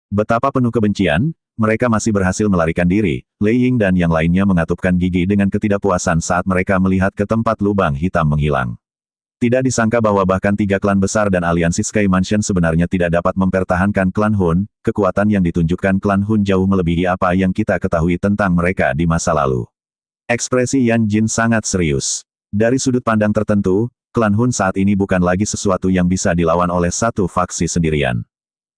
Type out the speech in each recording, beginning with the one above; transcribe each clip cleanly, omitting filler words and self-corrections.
Betapa penuh kebencian, mereka masih berhasil melarikan diri. Lei Ying dan yang lainnya mengatupkan gigi dengan ketidakpuasan saat mereka melihat ke tempat lubang hitam menghilang. Tidak disangka bahwa bahkan 3 klan besar dan aliansi Sky Mansion sebenarnya tidak dapat mempertahankan klan Hun. Kekuatan yang ditunjukkan klan Hun jauh melebihi apa yang kita ketahui tentang mereka di masa lalu. Ekspresi Yan Jin sangat serius. Dari sudut pandang tertentu, klan Hun saat ini bukan lagi sesuatu yang bisa dilawan oleh satu faksi sendirian.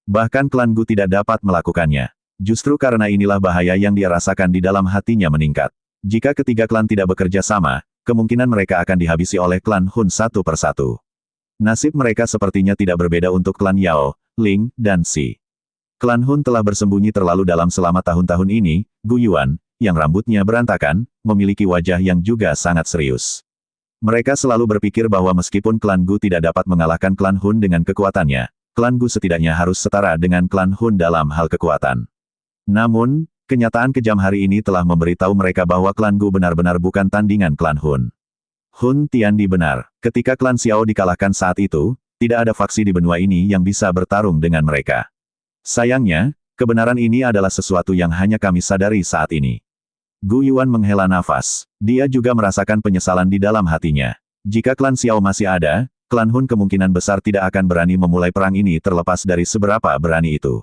Bahkan klan Gu tidak dapat melakukannya. Justru karena inilah bahaya yang dia rasakan di dalam hatinya meningkat. Jika ketiga klan tidak bekerja sama, kemungkinan mereka akan dihabisi oleh klan Hun satu persatu. Nasib mereka sepertinya tidak berbeda untuk klan Yao, Ling, dan Xi. Klan Hun telah bersembunyi terlalu dalam selama tahun-tahun ini. Gu Yuan, yang rambutnya berantakan, memiliki wajah yang juga sangat serius. Mereka selalu berpikir bahwa meskipun klan Gu tidak dapat mengalahkan klan Hun dengan kekuatannya, klan Gu setidaknya harus setara dengan klan Hun dalam hal kekuatan. Namun, kenyataan kejam hari ini telah memberitahu mereka bahwa klan Gu benar-benar bukan tandingan klan Hun. Hun Tiandi benar, ketika klan Xiao dikalahkan saat itu, tidak ada faksi di benua ini yang bisa bertarung dengan mereka. Sayangnya, kebenaran ini adalah sesuatu yang hanya kami sadari saat ini. Gu Yuan menghela nafas. Dia juga merasakan penyesalan di dalam hatinya. Jika klan Xiao masih ada, klan Hun kemungkinan besar tidak akan berani memulai perang ini terlepas dari seberapa berani itu.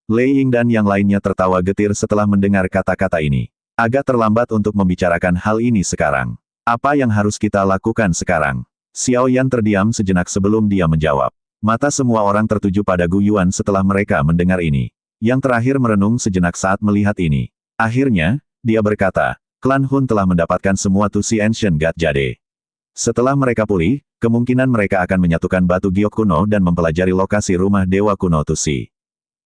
Lei Ying dan yang lainnya tertawa getir setelah mendengar kata-kata ini. Agak terlambat untuk membicarakan hal ini sekarang. Apa yang harus kita lakukan sekarang? Xiao Yan terdiam sejenak sebelum dia menjawab. Mata semua orang tertuju pada Gu Yuan setelah mereka mendengar ini. Yang terakhir merenung sejenak saat melihat ini. Akhirnya, dia berkata, klan Hun telah mendapatkan semua Tusi Ancient God Jade. Setelah mereka pulih, kemungkinan mereka akan menyatukan batu giok kuno dan mempelajari lokasi rumah dewa kuno Tusi.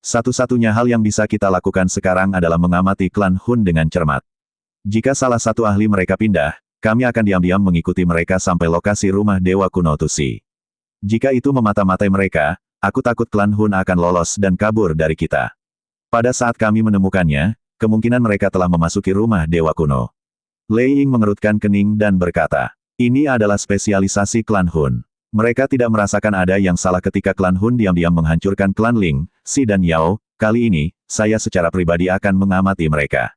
Satu-satunya hal yang bisa kita lakukan sekarang adalah mengamati klan Hun dengan cermat. Jika salah satu ahli mereka pindah, kami akan diam-diam mengikuti mereka sampai lokasi rumah dewa kuno Tusi. Jika itu memata-matai mereka, aku takut klan Hun akan lolos dan kabur dari kita. Pada saat kami menemukannya, kemungkinan mereka telah memasuki rumah dewa kuno. Lei Ying mengerutkan kening dan berkata, ini adalah spesialisasi klan Hun. Mereka tidak merasakan ada yang salah ketika klan Hun diam-diam menghancurkan klan Ling, Xi dan Yao. Kali ini, saya secara pribadi akan mengamati mereka.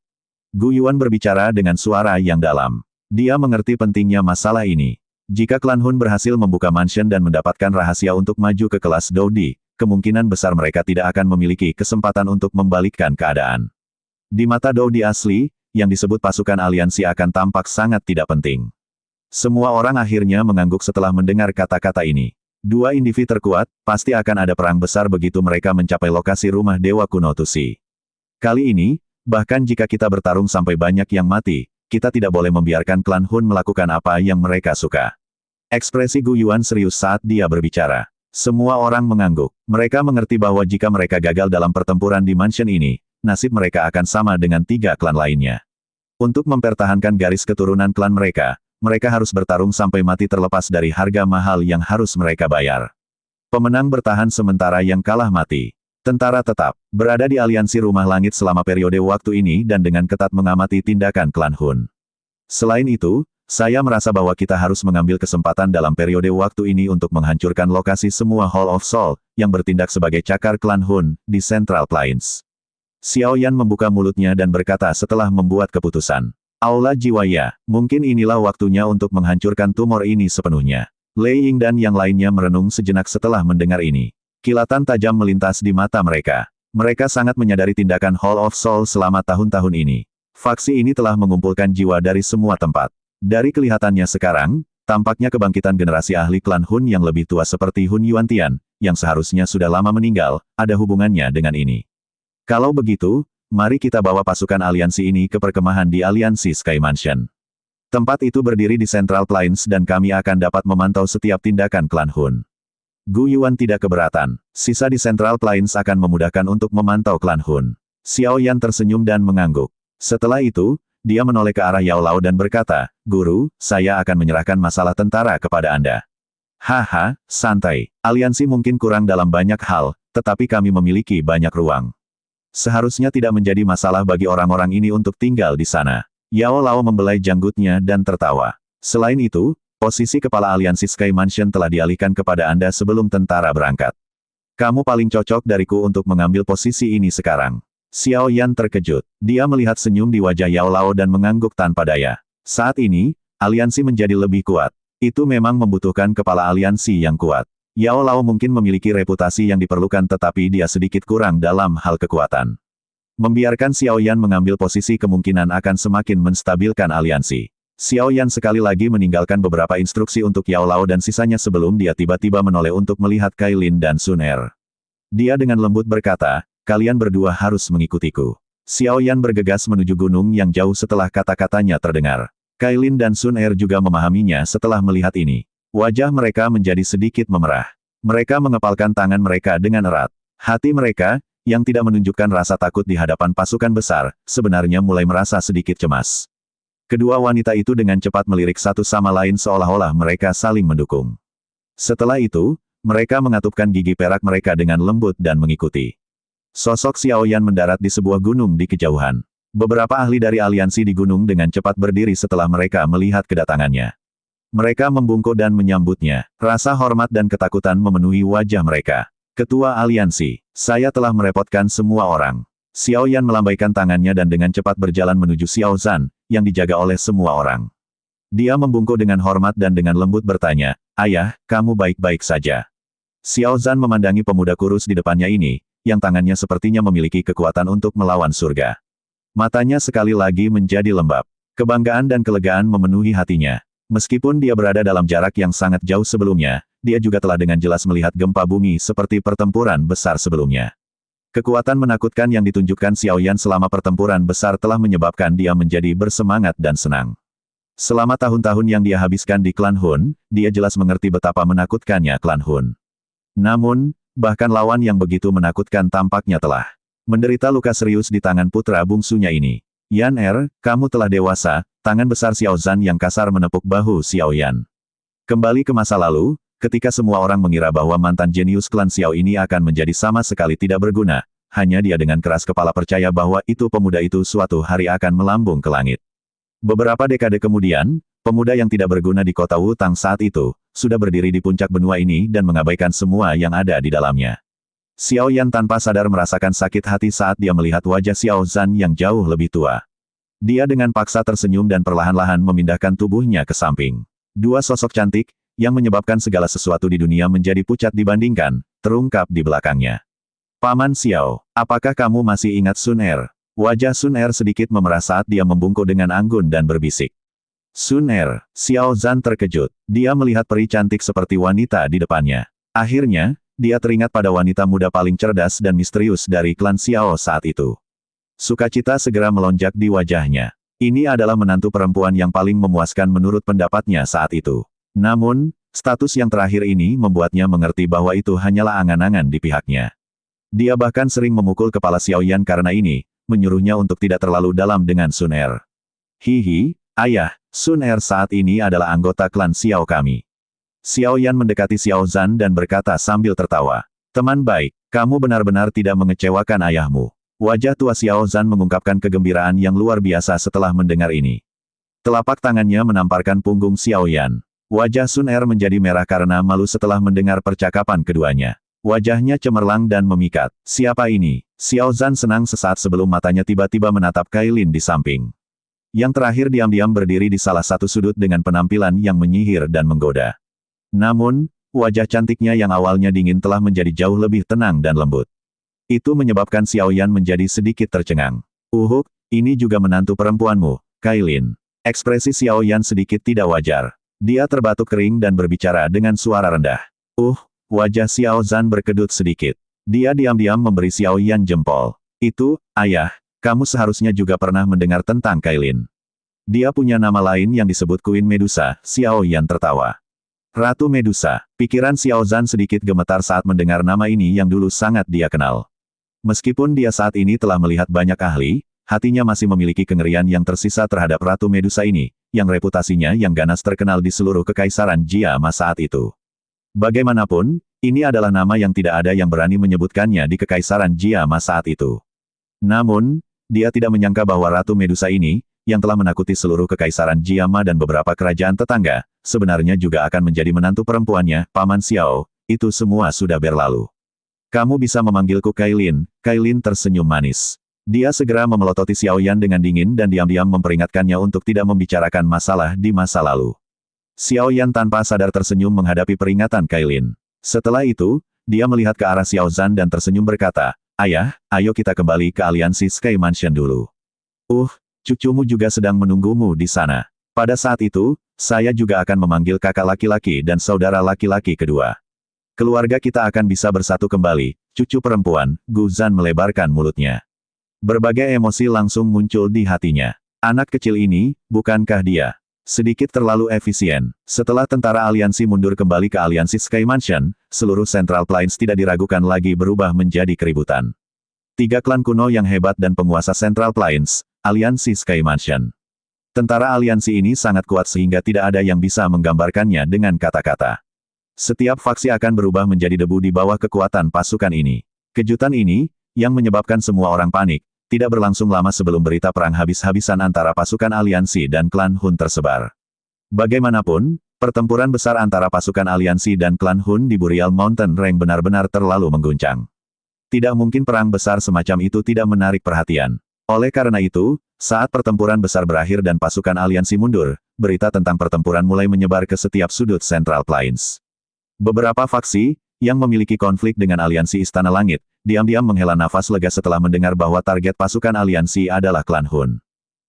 Gu Yuan berbicara dengan suara yang dalam. Dia mengerti pentingnya masalah ini. Jika klan Hun berhasil membuka mansion dan mendapatkan rahasia untuk maju ke kelas Dodi, kemungkinan besar mereka tidak akan memiliki kesempatan untuk membalikkan keadaan. Di mata Dodi asli, yang disebut pasukan aliansi akan tampak sangat tidak penting. Semua orang akhirnya mengangguk setelah mendengar kata-kata ini. Dua individu terkuat, pasti akan ada perang besar begitu mereka mencapai lokasi rumah dewa kuno Tusi. Kali ini, bahkan jika kita bertarung sampai banyak yang mati, kita tidak boleh membiarkan klan Hun melakukan apa yang mereka suka. Ekspresi Gu Yuan serius saat dia berbicara. Semua orang mengangguk. Mereka mengerti bahwa jika mereka gagal dalam pertempuran di mansion ini, nasib mereka akan sama dengan 3 klan lainnya. Untuk mempertahankan garis keturunan klan mereka, mereka harus bertarung sampai mati terlepas dari harga mahal yang harus mereka bayar. Pemenang bertahan sementara yang kalah mati. Tentara tetap berada di aliansi rumah langit selama periode waktu ini dan dengan ketat mengamati tindakan klan Hun. Selain itu, saya merasa bahwa kita harus mengambil kesempatan dalam periode waktu ini untuk menghancurkan lokasi semua Hall of Soul, yang bertindak sebagai cakar klan Hun, di Central Plains. Xiao Yan membuka mulutnya dan berkata setelah membuat keputusan. Aula Jiwaya, mungkin inilah waktunya untuk menghancurkan tumor ini sepenuhnya. Lei Ying dan yang lainnya merenung sejenak setelah mendengar ini. Kilatan tajam melintas di mata mereka. Mereka sangat menyadari tindakan Hall of Soul selama tahun-tahun ini. Faksi ini telah mengumpulkan jiwa dari semua tempat. Dari kelihatannya sekarang, tampaknya kebangkitan generasi ahli klan Hun yang lebih tua seperti Hun Yuantian, yang seharusnya sudah lama meninggal, ada hubungannya dengan ini. Kalau begitu, mari kita bawa pasukan aliansi ini ke perkemahan di aliansi Sky Mansion. Tempat itu berdiri di Central Plains dan kami akan dapat memantau setiap tindakan klan Hun. Gu Yuan tidak keberatan. Sisa di Central Plains akan memudahkan untuk memantau klan Hun. Xiao Yan tersenyum dan mengangguk. Setelah itu, dia menoleh ke arah Yao Lao dan berkata, Guru, saya akan menyerahkan masalah tentara kepada Anda. Haha, santai. Aliansi mungkin kurang dalam banyak hal, tetapi kami memiliki banyak ruang. Seharusnya tidak menjadi masalah bagi orang-orang ini untuk tinggal di sana. Yao Lao membelai janggutnya dan tertawa. Selain itu, posisi kepala aliansi Sky Mansion telah dialihkan kepada Anda sebelum tentara berangkat. Kamu paling cocok dariku untuk mengambil posisi ini sekarang. Xiao Yan terkejut. Dia melihat senyum di wajah Yao Lao dan mengangguk tanpa daya. Saat ini, aliansi menjadi lebih kuat. Itu memang membutuhkan kepala aliansi yang kuat. Yao Lao mungkin memiliki reputasi yang diperlukan tetapi dia sedikit kurang dalam hal kekuatan. Membiarkan Xiao Yan mengambil posisi kemungkinan akan semakin menstabilkan aliansi. Xiao Yan sekali lagi meninggalkan beberapa instruksi untuk Yao Lao dan sisanya sebelum dia tiba-tiba menoleh untuk melihat Kailin dan Sun Er. Dia dengan lembut berkata, kalian berdua harus mengikutiku. Xiao Yan bergegas menuju gunung yang jauh setelah kata-katanya terdengar. Kailin dan Sun Er juga memahaminya setelah melihat ini. Wajah mereka menjadi sedikit memerah. Mereka mengepalkan tangan mereka dengan erat. Hati mereka, yang tidak menunjukkan rasa takut di hadapan pasukan besar, sebenarnya mulai merasa sedikit cemas. Kedua wanita itu dengan cepat melirik satu sama lain seolah-olah mereka saling mendukung. Setelah itu, mereka mengatupkan gigi perak mereka dengan lembut dan mengikuti. Sosok Xiao Yan mendarat di sebuah gunung di kejauhan. Beberapa ahli dari aliansi di gunung dengan cepat berdiri setelah mereka melihat kedatangannya. Mereka membungkuk dan menyambutnya. Rasa hormat dan ketakutan memenuhi wajah mereka. Ketua aliansi, saya telah merepotkan semua orang. Xiao Yan melambaikan tangannya dan dengan cepat berjalan menuju Xiao Zhan, yang dijaga oleh semua orang. Dia membungkuk dengan hormat dan dengan lembut bertanya, ayah, kamu baik-baik saja. Xiao Zhan memandangi pemuda kurus di depannya ini, yang tangannya sepertinya memiliki kekuatan untuk melawan surga. Matanya sekali lagi menjadi lembab. Kebanggaan dan kelegaan memenuhi hatinya. Meskipun dia berada dalam jarak yang sangat jauh sebelumnya, dia juga telah dengan jelas melihat gempa bumi seperti pertempuran besar sebelumnya. Kekuatan menakutkan yang ditunjukkan Xiao Yan selama pertempuran besar telah menyebabkan dia menjadi bersemangat dan senang. Selama tahun-tahun yang dia habiskan di klan Hun, dia jelas mengerti betapa menakutkannya klan Hun. Namun, bahkan lawan yang begitu menakutkan tampaknya telah menderita luka serius di tangan putra bungsunya ini. Yan kamu telah dewasa. Tangan besar Xiao Zhan yang kasar menepuk bahu Xiao Yan. Kembali ke masa lalu, ketika semua orang mengira bahwa mantan jenius klan Xiao ini akan menjadi sama sekali tidak berguna, hanya dia dengan keras kepala percaya bahwa itu pemuda itu suatu hari akan melambung ke langit. Beberapa dekade kemudian, pemuda yang tidak berguna di kota Wutang saat itu, sudah berdiri di puncak benua ini dan mengabaikan semua yang ada di dalamnya. Xiao Yan tanpa sadar merasakan sakit hati saat dia melihat wajah Xiao Zhan yang jauh lebih tua. Dia dengan paksa tersenyum dan perlahan-lahan memindahkan tubuhnya ke samping. Dua sosok cantik, yang menyebabkan segala sesuatu di dunia menjadi pucat dibandingkan, terungkap di belakangnya. Paman Xiao, apakah kamu masih ingat Sun Er? Wajah Sun Er sedikit memerah saat dia membungkuk dengan anggun dan berbisik. Sun Er, Xiao Zhan terkejut. Dia melihat peri cantik seperti wanita di depannya. Akhirnya, dia teringat pada wanita muda paling cerdas dan misterius dari klan Xiao saat itu. Sukacita segera melonjak di wajahnya. Ini adalah menantu perempuan yang paling memuaskan menurut pendapatnya saat itu. Namun, status yang terakhir ini membuatnya mengerti bahwa itu hanyalah angan-angan di pihaknya. Dia bahkan sering memukul kepala Xiao Yan karena ini, menyuruhnya untuk tidak terlalu dalam dengan Sun Er. Hihi, ayah, Sun Er saat ini adalah anggota klan Xiao kami. Xiao Yan mendekati Xiao Zhan dan berkata sambil tertawa. Teman baik, kamu benar-benar tidak mengecewakan ayahmu. Wajah tua Xiao Zhan mengungkapkan kegembiraan yang luar biasa setelah mendengar ini. Telapak tangannya menamparkan punggung Xiao Yan. Wajah Sun Er menjadi merah karena malu setelah mendengar percakapan keduanya. Wajahnya cemerlang dan memikat. Siapa ini? Xiao Zhan senang sesaat sebelum matanya tiba-tiba menatap Kailin di samping. Yang terakhir diam-diam berdiri di salah satu sudut dengan penampilan yang menyihir dan menggoda. Namun, wajah cantiknya yang awalnya dingin telah menjadi jauh lebih tenang dan lembut. Itu menyebabkan Xiao Yan menjadi sedikit tercengang. Ini juga menantu perempuanmu, Kailin. Ekspresi Xiao Yan sedikit tidak wajar. Dia terbatuk kering dan berbicara dengan suara rendah. Wajah Xiao Zhan berkedut sedikit. Dia diam-diam memberi Xiao Yan jempol. Ayah, kamu seharusnya juga pernah mendengar tentang Kailin. Dia punya nama lain yang disebut Queen Medusa, Xiao Yan tertawa. Ratu Medusa, pikiran Xiao Zhan sedikit gemetar saat mendengar nama ini yang dulu sangat dia kenal. Meskipun dia saat ini telah melihat banyak ahli, hatinya masih memiliki kengerian yang tersisa terhadap Ratu Medusa ini, yang reputasinya yang ganas terkenal di seluruh kekaisaran Jiama saat itu. Bagaimanapun, ini adalah nama yang tidak ada yang berani menyebutkannya di kekaisaran Jiama saat itu. Namun, dia tidak menyangka bahwa Ratu Medusa ini, yang telah menakuti seluruh kekaisaran Jiama dan beberapa kerajaan tetangga, sebenarnya juga akan menjadi menantu perempuannya, Paman Xiao. Itu semua sudah berlalu. Kamu bisa memanggilku Kailin. Kailin tersenyum manis. Dia segera memelototi Xiao Yan dengan dingin dan diam-diam memperingatkannya untuk tidak membicarakan masalah di masa lalu. Xiao Yan tanpa sadar tersenyum menghadapi peringatan Kailin. Setelah itu, dia melihat ke arah Xiao Zhan dan tersenyum berkata, "Ayah, ayo kita kembali ke aliansi Sky Mansion dulu. Cucumu juga sedang menunggumu di sana." Pada saat itu, saya juga akan memanggil kakak laki-laki dan saudara laki-laki kedua. Keluarga kita akan bisa bersatu kembali, cucu perempuan. Gu Zhan melebarkan mulutnya. Berbagai emosi langsung muncul di hatinya. Anak kecil ini, bukankah dia sedikit terlalu efisien? Setelah tentara aliansi mundur kembali ke aliansi Sky Mansion, seluruh Central Plains tidak diragukan lagi berubah menjadi keributan. 3 klan kuno yang hebat dan penguasa Central Plains, aliansi Sky Mansion. Tentara aliansi ini sangat kuat sehingga tidak ada yang bisa menggambarkannya dengan kata-kata. Setiap faksi akan berubah menjadi debu di bawah kekuatan pasukan ini. Kejutan ini, yang menyebabkan semua orang panik, tidak berlangsung lama sebelum berita perang habis-habisan antara pasukan aliansi dan klan Hun tersebar. Bagaimanapun, pertempuran besar antara pasukan aliansi dan klan Hun di Burial Mountain Range benar-benar terlalu mengguncang. Tidak mungkin perang besar semacam itu tidak menarik perhatian. Oleh karena itu, saat pertempuran besar berakhir dan pasukan aliansi mundur, berita tentang pertempuran mulai menyebar ke setiap sudut Central Plains. Beberapa faksi, yang memiliki konflik dengan aliansi Istana Langit, diam-diam menghela nafas lega setelah mendengar bahwa target pasukan aliansi adalah klan Hun.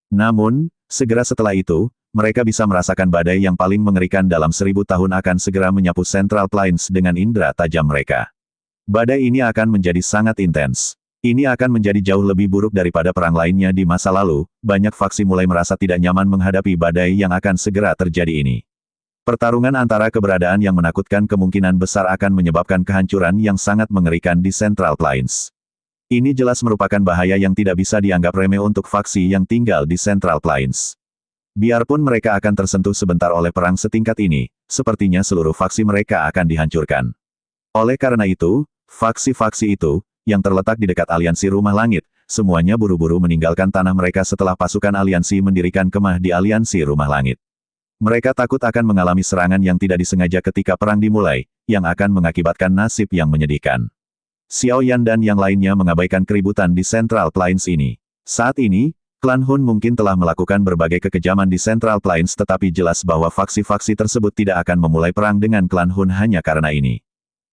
Namun, segera setelah itu, mereka bisa merasakan badai yang paling mengerikan dalam 1000 tahun akan segera menyapu Central Plains dengan indera tajam mereka. Badai ini akan menjadi sangat intens. Ini akan menjadi jauh lebih buruk daripada perang lainnya di masa lalu. Banyak faksi mulai merasa tidak nyaman menghadapi badai yang akan segera terjadi ini. Pertarungan antara keberadaan yang menakutkan kemungkinan besar akan menyebabkan kehancuran yang sangat mengerikan di Central Plains. Ini jelas merupakan bahaya yang tidak bisa dianggap remeh untuk faksi yang tinggal di Central Plains. Biarpun mereka akan tersentuh sebentar oleh perang setingkat ini, sepertinya seluruh faksi mereka akan dihancurkan. Oleh karena itu, faksi-faksi itu, yang terletak di dekat aliansi Rumah Langit, semuanya buru-buru meninggalkan tanah mereka setelah pasukan aliansi mendirikan kemah di aliansi Rumah Langit. Mereka takut akan mengalami serangan yang tidak disengaja ketika perang dimulai, yang akan mengakibatkan nasib yang menyedihkan. Xiao Yan dan yang lainnya mengabaikan keributan di Central Plains ini. Saat ini, klan Hun mungkin telah melakukan berbagai kekejaman di Central Plains tetapi jelas bahwa faksi-faksi tersebut tidak akan memulai perang dengan klan Hun hanya karena ini.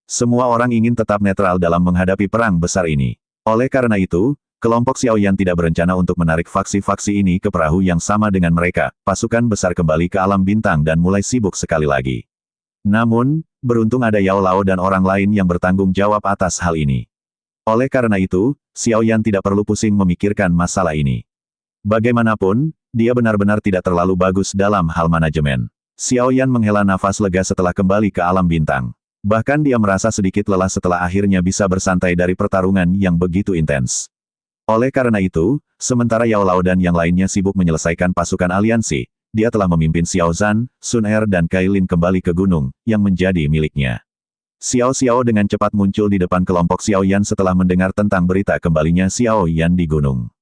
Semua orang ingin tetap netral dalam menghadapi perang besar ini. Oleh karena itu, kelompok Xiao Yan tidak berencana untuk menarik faksi-faksi ini ke perahu yang sama dengan mereka. Pasukan besar kembali ke alam bintang dan mulai sibuk sekali lagi. Namun, beruntung ada Yao Lao dan orang lain yang bertanggung jawab atas hal ini. Oleh karena itu, Xiao Yan tidak perlu pusing memikirkan masalah ini. Bagaimanapun, dia benar-benar tidak terlalu bagus dalam hal manajemen. Xiao Yan menghela nafas lega setelah kembali ke alam bintang. Bahkan dia merasa sedikit lelah setelah akhirnya bisa bersantai dari pertarungan yang begitu intens. Oleh karena itu, sementara Yao Lao dan yang lainnya sibuk menyelesaikan pasukan aliansi, dia telah memimpin Xiao Zhan, Sun Er dan Kailin kembali ke gunung, yang menjadi miliknya. Xiao Xiao dengan cepat muncul di depan kelompok Xiao Yan setelah mendengar tentang berita kembalinya Xiao Yan di gunung.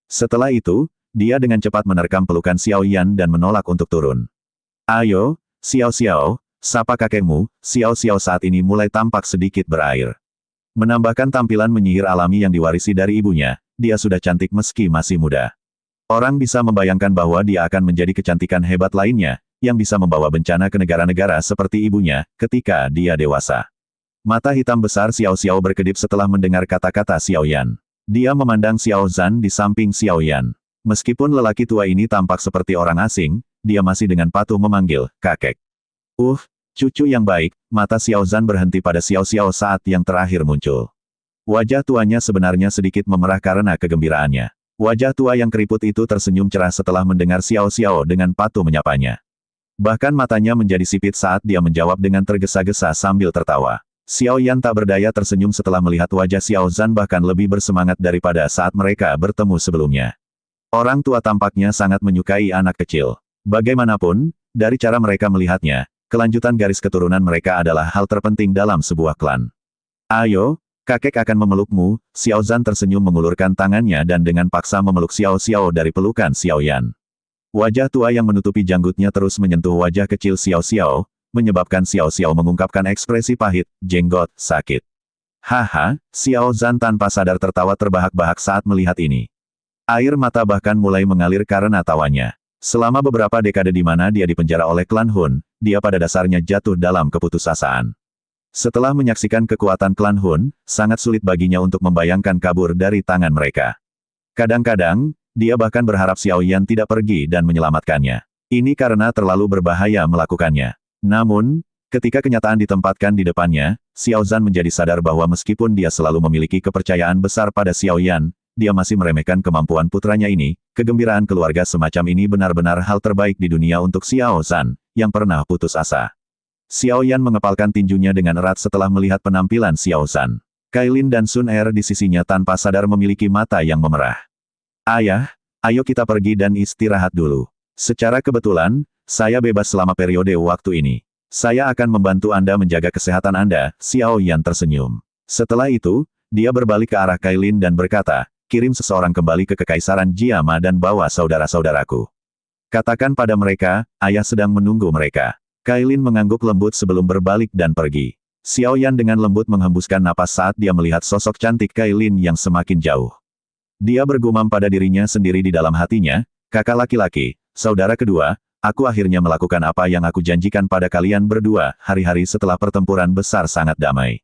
Setelah itu, dia dengan cepat menerkam pelukan Xiao Yan dan menolak untuk turun. "Ayo, Xiao Xiao, sapa kakekmu." Xiao Xiao saat ini mulai tampak sedikit berair. Menambahkan tampilan menyihir alami yang diwarisi dari ibunya, dia sudah cantik meski masih muda. Orang bisa membayangkan bahwa dia akan menjadi kecantikan hebat lainnya, yang bisa membawa bencana ke negara-negara seperti ibunya, ketika dia dewasa. Mata hitam besar Xiao Xiao berkedip setelah mendengar kata-kata Xiao Yan. Dia memandang Xiao Zhan di samping Xiao Yan. Meskipun lelaki tua ini tampak seperti orang asing, dia masih dengan patuh memanggil, "Kakek." Cucu yang baik." Mata Xiao Zhan berhenti pada Xiao Xiao saat yang terakhir muncul. Wajah tuanya sebenarnya sedikit memerah karena kegembiraannya. Wajah tua yang keriput itu tersenyum cerah setelah mendengar Xiao Xiao dengan patuh menyapanya. Bahkan matanya menjadi sipit saat dia menjawab dengan tergesa-gesa sambil tertawa. Xiao Yan tak berdaya tersenyum setelah melihat wajah Xiao Zhan bahkan lebih bersemangat daripada saat mereka bertemu sebelumnya. Orang tua tampaknya sangat menyukai anak kecil. Bagaimanapun, dari cara mereka melihatnya, kelanjutan garis keturunan mereka adalah hal terpenting dalam sebuah klan. "Ayo, kakek akan memelukmu." Xiao Zhan tersenyum mengulurkan tangannya dan dengan paksa memeluk Xiao Xiao dari pelukan Xiao Yan. Wajah tua yang menutupi janggutnya terus menyentuh wajah kecil Xiao Xiao, menyebabkan Xiao Xiao mengungkapkan ekspresi pahit, "Jenggot, sakit." Haha, Xiao Zhan tanpa sadar tertawa terbahak-bahak saat melihat ini. Air mata bahkan mulai mengalir karena tawanya. Selama beberapa dekade di mana dia dipenjara oleh klan Hun, dia pada dasarnya jatuh dalam keputusasaan. Setelah menyaksikan kekuatan klan Hun, sangat sulit baginya untuk membayangkan kabur dari tangan mereka. Kadang-kadang, dia bahkan berharap Xiao Yan tidak pergi dan menyelamatkannya. Ini karena terlalu berbahaya melakukannya. Namun, ketika kenyataan ditempatkan di depannya, Xiao Zhan menjadi sadar bahwa meskipun dia selalu memiliki kepercayaan besar pada Xiao Yan, dia masih meremehkan kemampuan putranya ini. Kegembiraan keluarga semacam ini benar-benar hal terbaik di dunia untuk Xiao Zhan, yang pernah putus asa. Xiao Yan mengepalkan tinjunya dengan erat setelah melihat penampilan Xiao Zhan. Kailin dan Sun Er di sisinya tanpa sadar memiliki mata yang memerah. Ayah, ayo kita pergi dan istirahat dulu. Secara kebetulan, saya bebas selama periode waktu ini. Saya akan membantu Anda menjaga kesehatan Anda, Xiao Yan tersenyum. Setelah itu, dia berbalik ke arah Kailin dan berkata, kirim seseorang kembali ke Kekaisaran Jiama dan bawa saudara-saudaraku. Katakan pada mereka, ayah sedang menunggu mereka. Kailin mengangguk lembut sebelum berbalik dan pergi. Xiao Yan dengan lembut menghembuskan napas saat dia melihat sosok cantik Kailin yang semakin jauh. Dia bergumam pada dirinya sendiri di dalam hatinya, kakak laki-laki, saudara kedua, aku akhirnya melakukan apa yang aku janjikan pada kalian berdua, hari-hari setelah pertempuran besar sangat damai.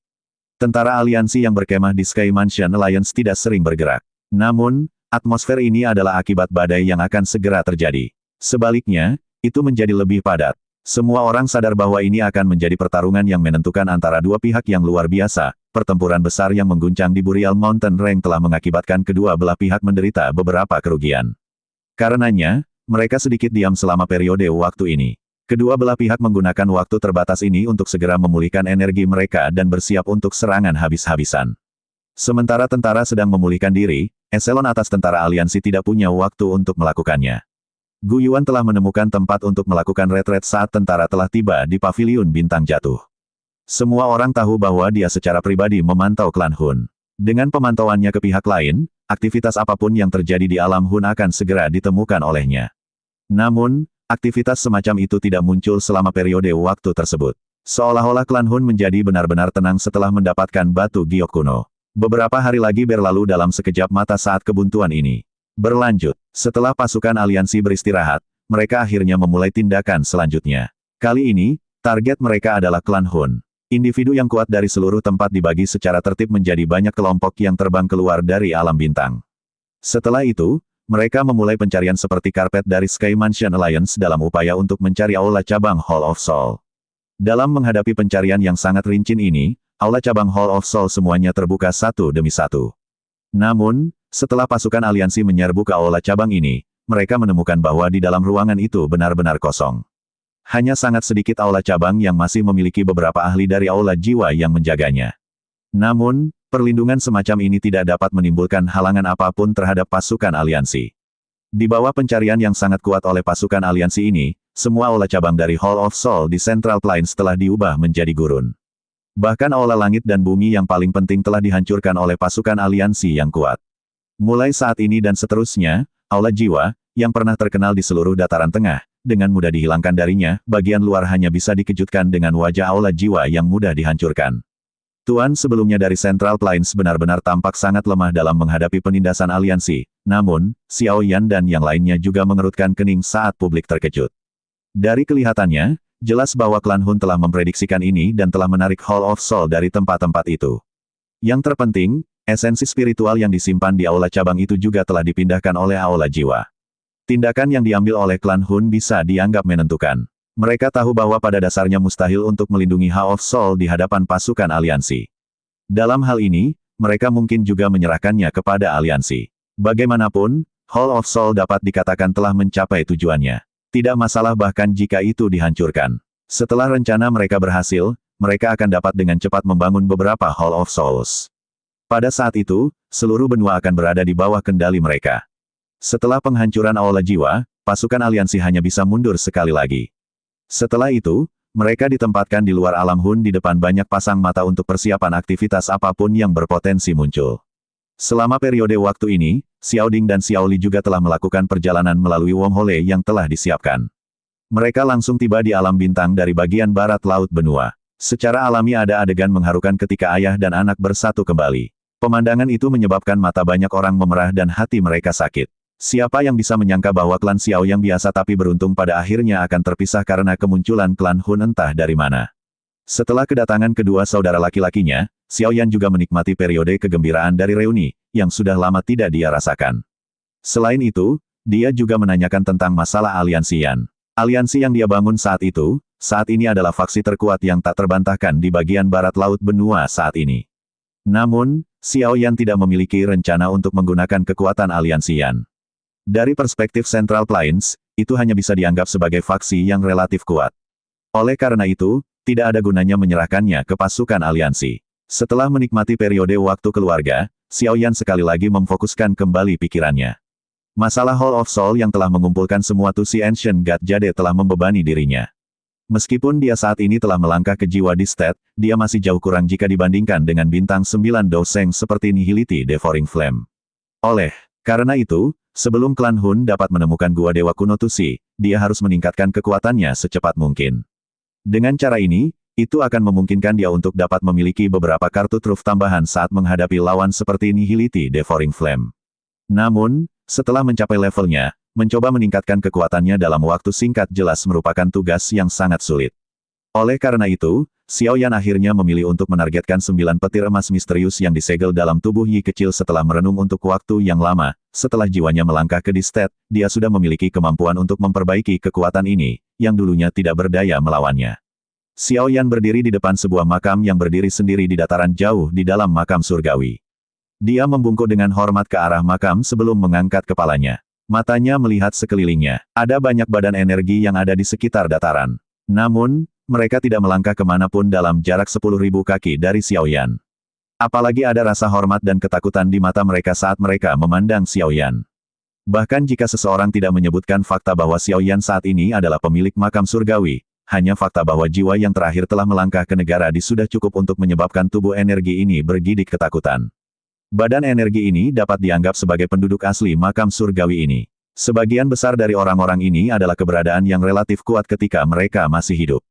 Tentara aliansi yang berkemah di Sky Mansion Alliance tidak sering bergerak. Namun, atmosfer ini adalah akibat badai yang akan segera terjadi. Sebaliknya, itu menjadi lebih padat. Semua orang sadar bahwa ini akan menjadi pertarungan yang menentukan antara dua pihak yang luar biasa. Pertempuran besar yang mengguncang di Burial Mountain Range telah mengakibatkan kedua belah pihak menderita beberapa kerugian. Karenanya, mereka sedikit diam selama periode waktu ini. Kedua belah pihak menggunakan waktu terbatas ini untuk segera memulihkan energi mereka dan bersiap untuk serangan habis-habisan. Sementara tentara sedang memulihkan diri, eselon atas tentara aliansi tidak punya waktu untuk melakukannya. Gu Yuan telah menemukan tempat untuk melakukan retret saat tentara telah tiba di paviliun bintang jatuh. Semua orang tahu bahwa dia secara pribadi memantau klan Hun. Dengan pemantauannya ke pihak lain, aktivitas apapun yang terjadi di alam Hun akan segera ditemukan olehnya. Namun, aktivitas semacam itu tidak muncul selama periode waktu tersebut. Seolah-olah klan Hun menjadi benar-benar tenang setelah mendapatkan batu giok kuno. Beberapa hari lagi berlalu dalam sekejap mata saat kebuntuan ini berlanjut. Setelah pasukan aliansi beristirahat, mereka akhirnya memulai tindakan selanjutnya. Kali ini, target mereka adalah klan Hun. Individu yang kuat dari seluruh tempat dibagi secara tertib menjadi banyak kelompok yang terbang keluar dari alam bintang. Setelah itu, mereka memulai pencarian seperti karpet dari Sky Mansion Alliance dalam upaya untuk mencari aula cabang Hall of Soul. Dalam menghadapi pencarian yang sangat rinci ini, aula cabang Hall of Soul semuanya terbuka satu demi satu. Namun, setelah pasukan aliansi menyerbu ke aula cabang ini, mereka menemukan bahwa di dalam ruangan itu benar-benar kosong. Hanya sangat sedikit aula cabang yang masih memiliki beberapa ahli dari aula jiwa yang menjaganya. Namun, perlindungan semacam ini tidak dapat menimbulkan halangan apapun terhadap pasukan aliansi. Di bawah pencarian yang sangat kuat oleh pasukan aliansi ini, semua aula cabang dari Hall of Soul di Central Plains telah diubah menjadi gurun. Bahkan aula langit dan bumi yang paling penting telah dihancurkan oleh pasukan aliansi yang kuat. Mulai saat ini dan seterusnya, aula jiwa, yang pernah terkenal di seluruh dataran tengah, dengan mudah dihilangkan darinya, bagian luar hanya bisa dikejutkan dengan wajah aula jiwa yang mudah dihancurkan. Tuan sebelumnya dari Central Plains benar-benar tampak sangat lemah dalam menghadapi penindasan aliansi, namun, Xiao Yan dan yang lainnya juga mengerutkan kening saat publik terkejut. Dari kelihatannya, jelas bahwa klan Hun telah memprediksikan ini dan telah menarik Hall of Soul dari tempat-tempat itu. Yang terpenting, esensi spiritual yang disimpan di aula cabang itu juga telah dipindahkan oleh aula jiwa. Tindakan yang diambil oleh klan Hun bisa dianggap menentukan. Mereka tahu bahwa pada dasarnya mustahil untuk melindungi Hall of Soul di hadapan pasukan aliansi. Dalam hal ini, mereka mungkin juga menyerahkannya kepada aliansi. Bagaimanapun, Hall of Soul dapat dikatakan telah mencapai tujuannya. Tidak masalah bahkan jika itu dihancurkan. Setelah rencana mereka berhasil, mereka akan dapat dengan cepat membangun beberapa Hall of Souls. Pada saat itu, seluruh benua akan berada di bawah kendali mereka. Setelah penghancuran aula jiwa, pasukan aliansi hanya bisa mundur sekali lagi. Setelah itu, mereka ditempatkan di luar alam Hun di depan banyak pasang mata untuk persiapan aktivitas apapun yang berpotensi muncul. Selama periode waktu ini, Xiao Ding dan Xiao Li juga telah melakukan perjalanan melalui wormhole yang telah disiapkan. Mereka langsung tiba di alam bintang dari bagian barat laut benua. Secara alami ada adegan mengharukan ketika ayah dan anak bersatu kembali. Pemandangan itu menyebabkan mata banyak orang memerah dan hati mereka sakit. Siapa yang bisa menyangka bahwa klan Xiao yang biasa tapi beruntung pada akhirnya akan terpisah karena kemunculan klan Hun entah dari mana. Setelah kedatangan kedua saudara laki-lakinya, Xiao Yan juga menikmati periode kegembiraan dari reuni, yang sudah lama tidak dia rasakan. Selain itu, dia juga menanyakan tentang masalah aliansi Yan. Aliansi yang dia bangun saat itu, saat ini adalah faksi terkuat yang tak terbantahkan di bagian barat laut benua saat ini. Namun, Xiao Yan tidak memiliki rencana untuk menggunakan kekuatan aliansi Yan. Dari perspektif Central Plains, itu hanya bisa dianggap sebagai faksi yang relatif kuat. Oleh karena itu, tidak ada gunanya menyerahkannya ke pasukan aliansi. Setelah menikmati periode waktu keluarga, Xiao Yan sekali lagi memfokuskan kembali pikirannya. Masalah Hall of Soul yang telah mengumpulkan semua Tusi Ancient God Jade telah membebani dirinya. Meskipun dia saat ini telah melangkah ke jiwa di state, dia masih jauh kurang jika dibandingkan dengan bintang 9 Doseng seperti Nihility Devouring Flame. Oleh karena itu, sebelum klan Hun dapat menemukan gua dewa kuno Tusi, dia harus meningkatkan kekuatannya secepat mungkin. Dengan cara ini, itu akan memungkinkan dia untuk dapat memiliki beberapa kartu truf tambahan saat menghadapi lawan seperti Nihility Devouring Flame. Namun, setelah mencapai levelnya, mencoba meningkatkan kekuatannya dalam waktu singkat jelas merupakan tugas yang sangat sulit. Oleh karena itu, Xiao Yan akhirnya memilih untuk menargetkan 9 petir emas misterius yang disegel dalam tubuh Yi kecil setelah merenung untuk waktu yang lama. Setelah jiwanya melangkah ke Distet, dia sudah memiliki kemampuan untuk memperbaiki kekuatan ini, yang dulunya tidak berdaya melawannya. Xiao Yan berdiri di depan sebuah makam yang berdiri sendiri di dataran jauh di dalam makam surgawi. Dia membungkuk dengan hormat ke arah makam sebelum mengangkat kepalanya. Matanya melihat sekelilingnya. Ada banyak badan energi yang ada di sekitar dataran. Namun, mereka tidak melangkah kemanapun dalam jarak 10.000 kaki dari Xiao Yan. Apalagi ada rasa hormat dan ketakutan di mata mereka saat mereka memandang Xiao Yan. Bahkan jika seseorang tidak menyebutkan fakta bahwa Xiao Yan saat ini adalah pemilik makam surgawi, hanya fakta bahwa jiwa yang terakhir telah melangkah ke negara di sudah cukup untuk menyebabkan tubuh energi ini bergidik ketakutan. Badan energi ini dapat dianggap sebagai penduduk asli makam surgawi ini. Sebagian besar dari orang-orang ini adalah keberadaan yang relatif kuat ketika mereka masih hidup.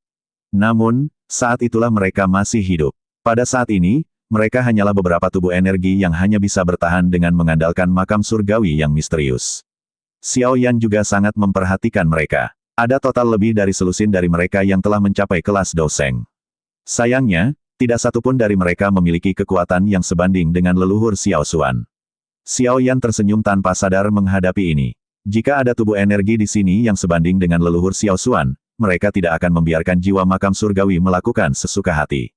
Namun, saat itulah mereka masih hidup. Pada saat ini, mereka hanyalah beberapa tubuh energi yang hanya bisa bertahan dengan mengandalkan makam surgawi yang misterius. Xiao Yan juga sangat memperhatikan mereka. Ada total lebih dari selusin dari mereka yang telah mencapai kelas Doseng. Sayangnya, tidak satupun dari mereka memiliki kekuatan yang sebanding dengan leluhur Xiao Xuan. Xiao Yan tersenyum tanpa sadar menghadapi ini. Jika ada tubuh energi di sini yang sebanding dengan leluhur Xiao Xuan, mereka tidak akan membiarkan jiwa makam surgawi melakukan sesuka hati.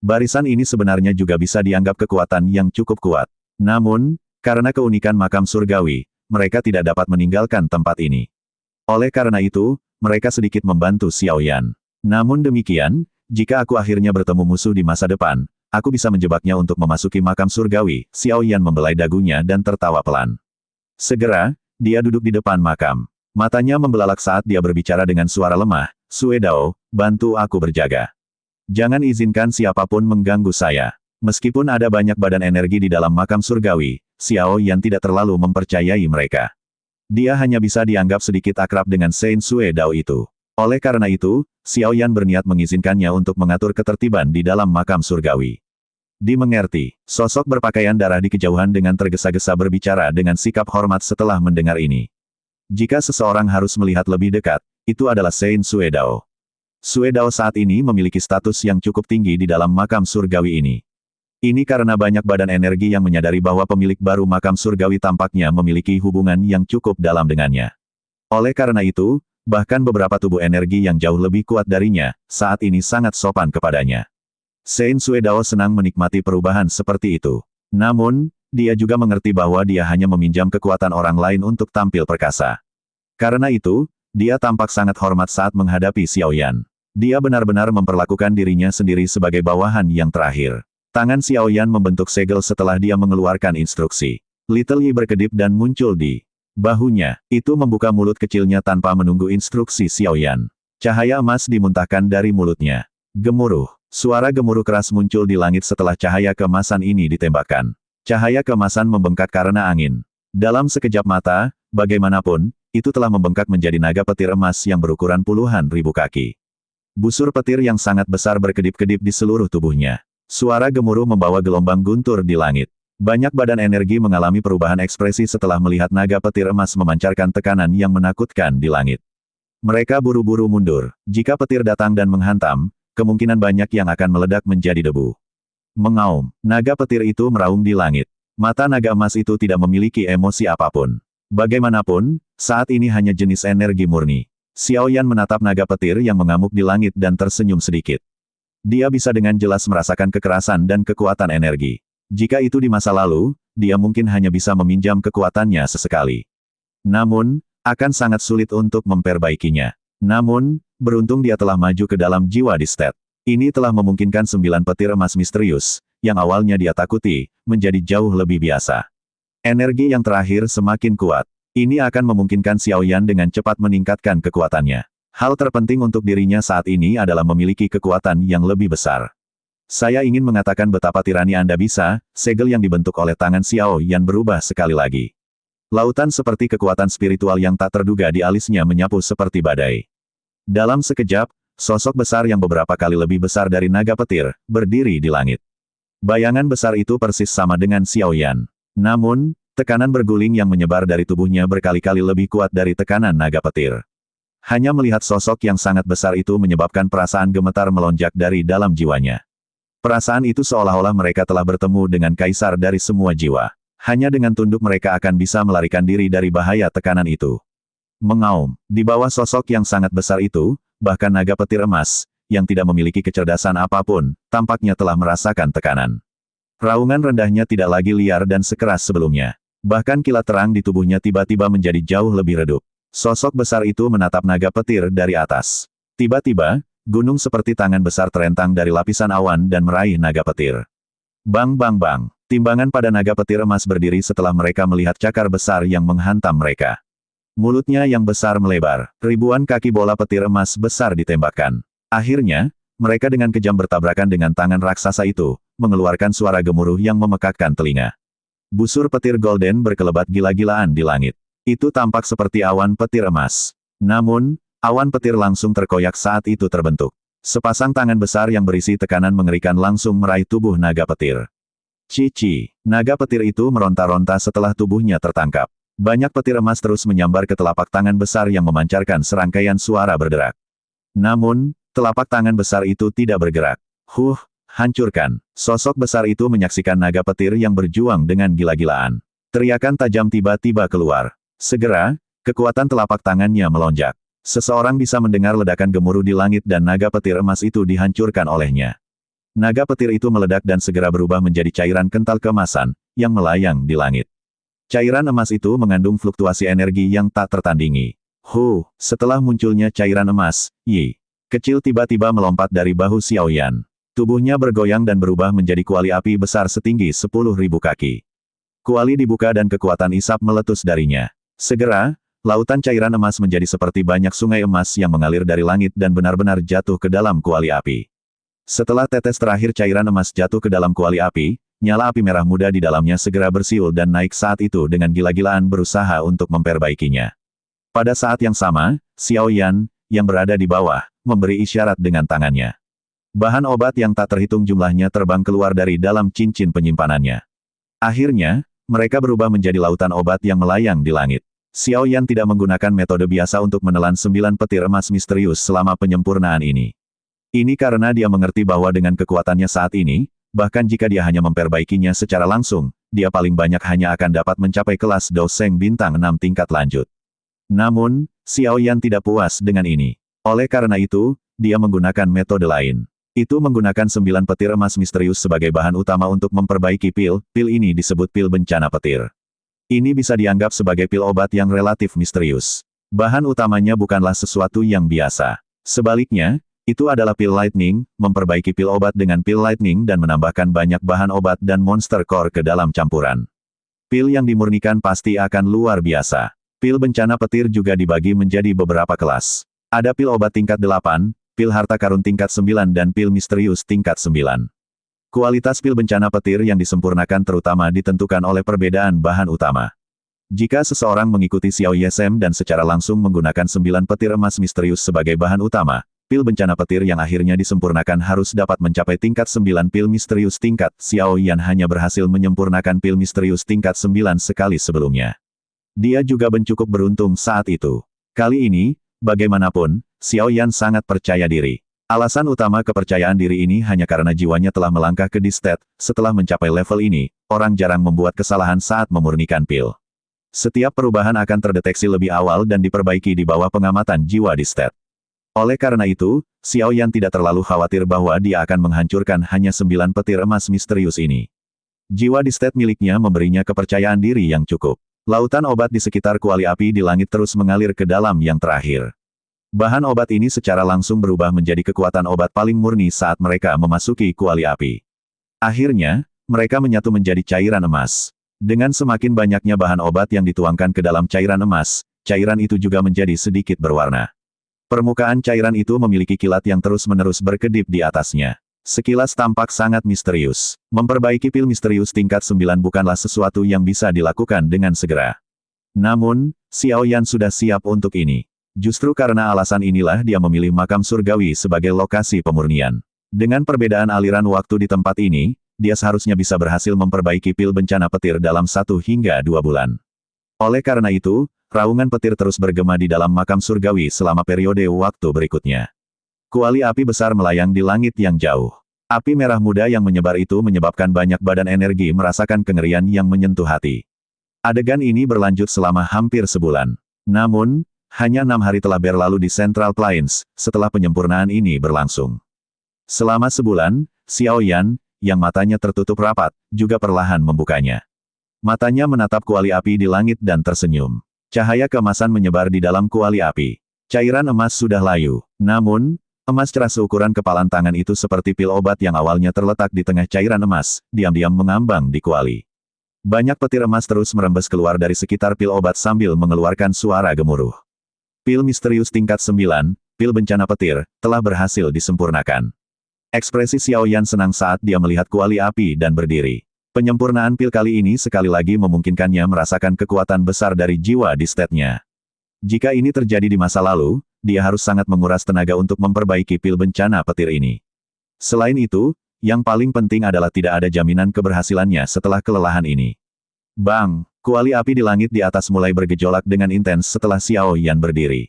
Barisan ini sebenarnya juga bisa dianggap kekuatan yang cukup kuat. Namun, karena keunikan makam surgawi, mereka tidak dapat meninggalkan tempat ini. Oleh karena itu, mereka sedikit membantu Xiao Yan. Namun demikian, jika aku akhirnya bertemu musuh di masa depan, aku bisa menjebaknya untuk memasuki makam surgawi. Xiao Yan membelai dagunya dan tertawa pelan. Segera, dia duduk di depan makam. Matanya membelalak saat dia berbicara dengan suara lemah, "Sue Dao, bantu aku berjaga. Jangan izinkan siapapun mengganggu saya." Meskipun ada banyak badan energi di dalam makam surgawi, Xiao Yan tidak terlalu mempercayai mereka. Dia hanya bisa dianggap sedikit akrab dengan Saint Sue Dao itu. Oleh karena itu, Xiao Yan berniat mengizinkannya untuk mengatur ketertiban di dalam makam surgawi. Dimengerti, sosok berpakaian darah di kejauhan dengan tergesa-gesa berbicara dengan sikap hormat setelah mendengar ini. Jika seseorang harus melihat lebih dekat, itu adalah Saint Sue Dao. Sue Dao saat ini memiliki status yang cukup tinggi di dalam makam surgawi ini. Ini karena banyak badan energi yang menyadari bahwa pemilik baru makam surgawi tampaknya memiliki hubungan yang cukup dalam dengannya. Oleh karena itu, bahkan beberapa tubuh energi yang jauh lebih kuat darinya, saat ini sangat sopan kepadanya. Saint Sue Dao senang menikmati perubahan seperti itu. Namun, dia juga mengerti bahwa dia hanya meminjam kekuatan orang lain untuk tampil perkasa. Karena itu, dia tampak sangat hormat saat menghadapi Xiao Yan. Dia benar-benar memperlakukan dirinya sendiri sebagai bawahan yang terakhir. Tangan Xiao Yan membentuk segel setelah dia mengeluarkan instruksi. Little Yi berkedip dan muncul di bahunya. Itu membuka mulut kecilnya tanpa menunggu instruksi Xiao Yan. Cahaya emas dimuntahkan dari mulutnya. Gemuruh. Suara gemuruh keras muncul di langit setelah cahaya keemasan ini ditembakkan. Cahaya keemasan membengkak karena angin. Dalam sekejap mata, bagaimanapun, itu telah membengkak menjadi naga petir emas yang berukuran puluhan ribu kaki. Busur petir yang sangat besar berkedip-kedip di seluruh tubuhnya. Suara gemuruh membawa gelombang guntur di langit. Banyak badan energi mengalami perubahan ekspresi setelah melihat naga petir emas memancarkan tekanan yang menakutkan di langit. Mereka buru-buru mundur. Jika petir datang dan menghantam, kemungkinan banyak yang akan meledak menjadi debu. Mengaum, naga petir itu meraung di langit. Mata naga emas itu tidak memiliki emosi apapun. Bagaimanapun, saat ini hanya jenis energi murni. Xiao Yan menatap naga petir yang mengamuk di langit dan tersenyum sedikit. Dia bisa dengan jelas merasakan kekerasan dan kekuatan energi. Jika itu di masa lalu, dia mungkin hanya bisa meminjam kekuatannya sesekali. Namun, akan sangat sulit untuk memperbaikinya. Namun, beruntung dia telah maju ke dalam jiwa di state. Ini telah memungkinkan 9 petir emas misterius, yang awalnya dia takuti, menjadi jauh lebih biasa. Energi yang terakhir semakin kuat. Ini akan memungkinkan Xiao Yan dengan cepat meningkatkan kekuatannya. Hal terpenting untuk dirinya saat ini adalah memiliki kekuatan yang lebih besar. Saya ingin mengatakan betapa tirani Anda bisa, segel yang dibentuk oleh tangan Xiao Yan berubah sekali lagi. Lautan seperti kekuatan spiritual yang tak terduga di alisnya menyapu seperti badai. Dalam sekejap, sosok besar yang beberapa kali lebih besar dari naga petir, berdiri di langit. Bayangan besar itu persis sama dengan Xiao Yan. Namun, tekanan berguling yang menyebar dari tubuhnya berkali-kali lebih kuat dari tekanan naga petir. Hanya melihat sosok yang sangat besar itu menyebabkan perasaan gemetar melonjak dari dalam jiwanya. Perasaan itu seolah-olah mereka telah bertemu dengan kaisar dari semua jiwa. Hanya dengan tunduk mereka akan bisa melarikan diri dari bahaya tekanan itu. Mengaum, di bawah sosok yang sangat besar itu, bahkan naga petir emas, yang tidak memiliki kecerdasan apapun, tampaknya telah merasakan tekanan. Raungan rendahnya tidak lagi liar dan sekeras sebelumnya. Bahkan kilat terang di tubuhnya tiba-tiba menjadi jauh lebih redup. Sosok besar itu menatap naga petir dari atas. Tiba-tiba, gunung seperti tangan besar terentang dari lapisan awan dan meraih naga petir. Bang bang bang. Timbangan pada naga petir emas berdiri setelah mereka melihat cakar besar yang menghantam mereka. Mulutnya yang besar melebar. Ribuan kaki bola petir emas besar ditembakkan. Akhirnya, mereka dengan kejam bertabrakan dengan tangan raksasa itu, mengeluarkan suara gemuruh yang memekakkan telinga. Busur petir golden berkelebat gila-gilaan di langit. Itu tampak seperti awan petir emas. Namun, awan petir langsung terkoyak saat itu terbentuk. Sepasang tangan besar yang berisi tekanan mengerikan langsung meraih tubuh naga petir. Cici, naga petir itu meronta-ronta setelah tubuhnya tertangkap. Banyak petir emas terus menyambar ke telapak tangan besar yang memancarkan serangkaian suara berderak. Namun, telapak tangan besar itu tidak bergerak. Hancurkan. Sosok besar itu menyaksikan naga petir yang berjuang dengan gila-gilaan. Teriakan tajam tiba-tiba keluar. Segera, kekuatan telapak tangannya melonjak. Seseorang bisa mendengar ledakan gemuruh di langit dan naga petir emas itu dihancurkan olehnya. Naga petir itu meledak dan segera berubah menjadi cairan kental keemasan, yang melayang di langit. Cairan emas itu mengandung fluktuasi energi yang tak tertandingi. Setelah munculnya cairan emas, Yi kecil tiba-tiba melompat dari bahu Xiao Yan. Tubuhnya bergoyang dan berubah menjadi kuali api besar setinggi 10.000 kaki. Kuali dibuka dan kekuatan isap meletus darinya. Segera, lautan cairan emas menjadi seperti banyak sungai emas yang mengalir dari langit dan benar-benar jatuh ke dalam kuali api. Setelah tetes terakhir cairan emas jatuh ke dalam kuali api, nyala api merah muda di dalamnya segera bersiul dan naik saat itu dengan gila-gilaan berusaha untuk memperbaikinya. Pada saat yang sama, Xiao Yan, yang berada di bawah, memberi isyarat dengan tangannya. Bahan obat yang tak terhitung jumlahnya terbang keluar dari dalam cincin penyimpanannya. Akhirnya, mereka berubah menjadi lautan obat yang melayang di langit. Xiao Yan tidak menggunakan metode biasa untuk menelan 9 petir emas misterius selama penyempurnaan ini. Ini karena dia mengerti bahwa dengan kekuatannya saat ini, bahkan jika dia hanya memperbaikinya secara langsung, dia paling banyak hanya akan dapat mencapai kelas Doseng bintang 6 tingkat lanjut. Namun, Xiao Yan tidak puas dengan ini. Oleh karena itu, dia menggunakan metode lain. Itu menggunakan 9 petir emas misterius sebagai bahan utama untuk memperbaiki pil ini disebut pil bencana petir. Ini bisa dianggap sebagai pil obat yang relatif misterius. Bahan utamanya bukanlah sesuatu yang biasa. Sebaliknya, itu adalah pil lightning, memperbaiki pil obat dengan pil lightning dan menambahkan banyak bahan obat dan monster core ke dalam campuran. Pil yang dimurnikan pasti akan luar biasa. Pil bencana petir juga dibagi menjadi beberapa kelas. Ada pil obat tingkat 8, pil harta karun tingkat 9 dan pil misterius tingkat 9. Kualitas pil bencana petir yang disempurnakan terutama ditentukan oleh perbedaan bahan utama. Jika seseorang mengikuti Xiao Yesem dan secara langsung menggunakan 9 petir emas misterius sebagai bahan utama, Pil bencana petir yang akhirnya disempurnakan harus dapat mencapai tingkat 9 pil misterius tingkat. Xiao Yan hanya berhasil menyempurnakan pil misterius tingkat 9 sekali sebelumnya. Dia juga cukup beruntung saat itu. Kali ini, bagaimanapun, Xiao Yan sangat percaya diri. Alasan utama kepercayaan diri ini hanya karena jiwanya telah melangkah ke Distet. Setelah mencapai level ini, orang jarang membuat kesalahan saat memurnikan pil. Setiap perubahan akan terdeteksi lebih awal dan diperbaiki di bawah pengamatan jiwa Distet. Oleh karena itu, Xiao Yan tidak terlalu khawatir bahwa dia akan menghancurkan hanya 9 petir emas misterius ini. Jiwa Distet miliknya memberinya kepercayaan diri yang cukup. Lautan obat di sekitar kuali api di langit terus mengalir ke dalam yang terakhir. Bahan obat ini secara langsung berubah menjadi kekuatan obat paling murni saat mereka memasuki kuali api. Akhirnya, mereka menyatu menjadi cairan emas. Dengan semakin banyaknya bahan obat yang dituangkan ke dalam cairan emas, cairan itu juga menjadi sedikit berwarna. Permukaan cairan itu memiliki kilat yang terus-menerus berkedip di atasnya. Sekilas tampak sangat misterius. Memperbaiki pil misterius tingkat 9 bukanlah sesuatu yang bisa dilakukan dengan segera. Namun, Xiao Yan sudah siap untuk ini. Justru karena alasan inilah dia memilih makam surgawi sebagai lokasi pemurnian. Dengan perbedaan aliran waktu di tempat ini, dia seharusnya bisa berhasil memperbaiki pil bencana petir dalam 1 hingga 2 bulan. Oleh karena itu, raungan petir terus bergema di dalam makam surgawi selama periode waktu berikutnya. Kuali api besar melayang di langit yang jauh. Api merah muda yang menyebar itu menyebabkan banyak badan energi merasakan kengerian yang menyentuh hati. Adegan ini berlanjut selama hampir sebulan. Namun, hanya 6 hari telah berlalu di Central Plains, setelah penyempurnaan ini berlangsung. Selama sebulan, Xiao Yan, yang matanya tertutup rapat, juga perlahan membukanya. Matanya menatap kuali api di langit dan tersenyum. Cahaya keemasan menyebar di dalam kuali api. Cairan emas sudah layu. Namun, emas cerah seukuran kepalan tangan itu seperti pil obat yang awalnya terletak di tengah cairan emas, diam-diam mengambang di kuali. Banyak petir emas terus merembes keluar dari sekitar pil obat sambil mengeluarkan suara gemuruh. Pil misterius tingkat 9, pil bencana petir, telah berhasil disempurnakan. Ekspresi Xiao Yan senang saat dia melihat kuali api dan berdiri. Penyempurnaan pil kali ini sekali lagi memungkinkannya merasakan kekuatan besar dari jiwa Distetnya. Jika ini terjadi di masa lalu, dia harus sangat menguras tenaga untuk memperbaiki pil bencana petir ini. Selain itu, yang paling penting adalah tidak ada jaminan keberhasilannya setelah kelelahan ini. Bang! Kuali api di langit di atas mulai bergejolak dengan intens setelah Xiao Yan berdiri.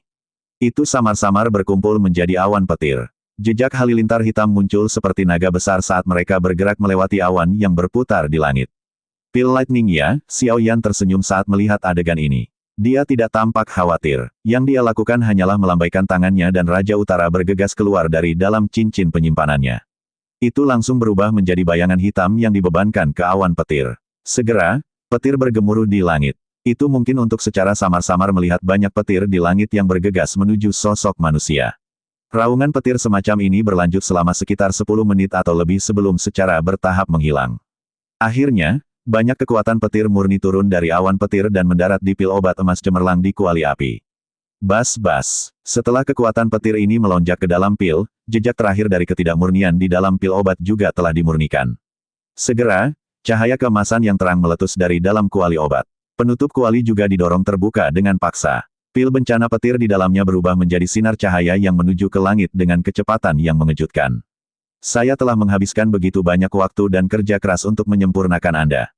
Itu samar-samar berkumpul menjadi awan petir. Jejak halilintar hitam muncul seperti naga besar saat mereka bergerak melewati awan yang berputar di langit. Pil lightning ya, Xiao Yan tersenyum saat melihat adegan ini. Dia tidak tampak khawatir. Yang dia lakukan hanyalah melambaikan tangannya dan Raja Utara bergegas keluar dari dalam cincin penyimpanannya. Itu langsung berubah menjadi bayangan hitam yang dibebankan ke awan petir. Segera, petir bergemuruh di langit. Itu mungkin untuk secara samar-samar melihat banyak petir di langit yang bergegas menuju sosok manusia. Raungan petir semacam ini berlanjut selama sekitar 10 menit atau lebih sebelum secara bertahap menghilang. Akhirnya, banyak kekuatan petir murni turun dari awan petir dan mendarat di pil obat emas cemerlang di kuali api. Bas-bas. Setelah kekuatan petir ini melonjak ke dalam pil, jejak terakhir dari ketidakmurnian di dalam pil obat juga telah dimurnikan. Segera, cahaya keemasan yang terang meletus dari dalam kuali obat. Penutup kuali juga didorong terbuka dengan paksa. Pil bencana petir di dalamnya berubah menjadi sinar cahaya yang menuju ke langit dengan kecepatan yang mengejutkan. Saya telah menghabiskan begitu banyak waktu dan kerja keras untuk menyempurnakan Anda.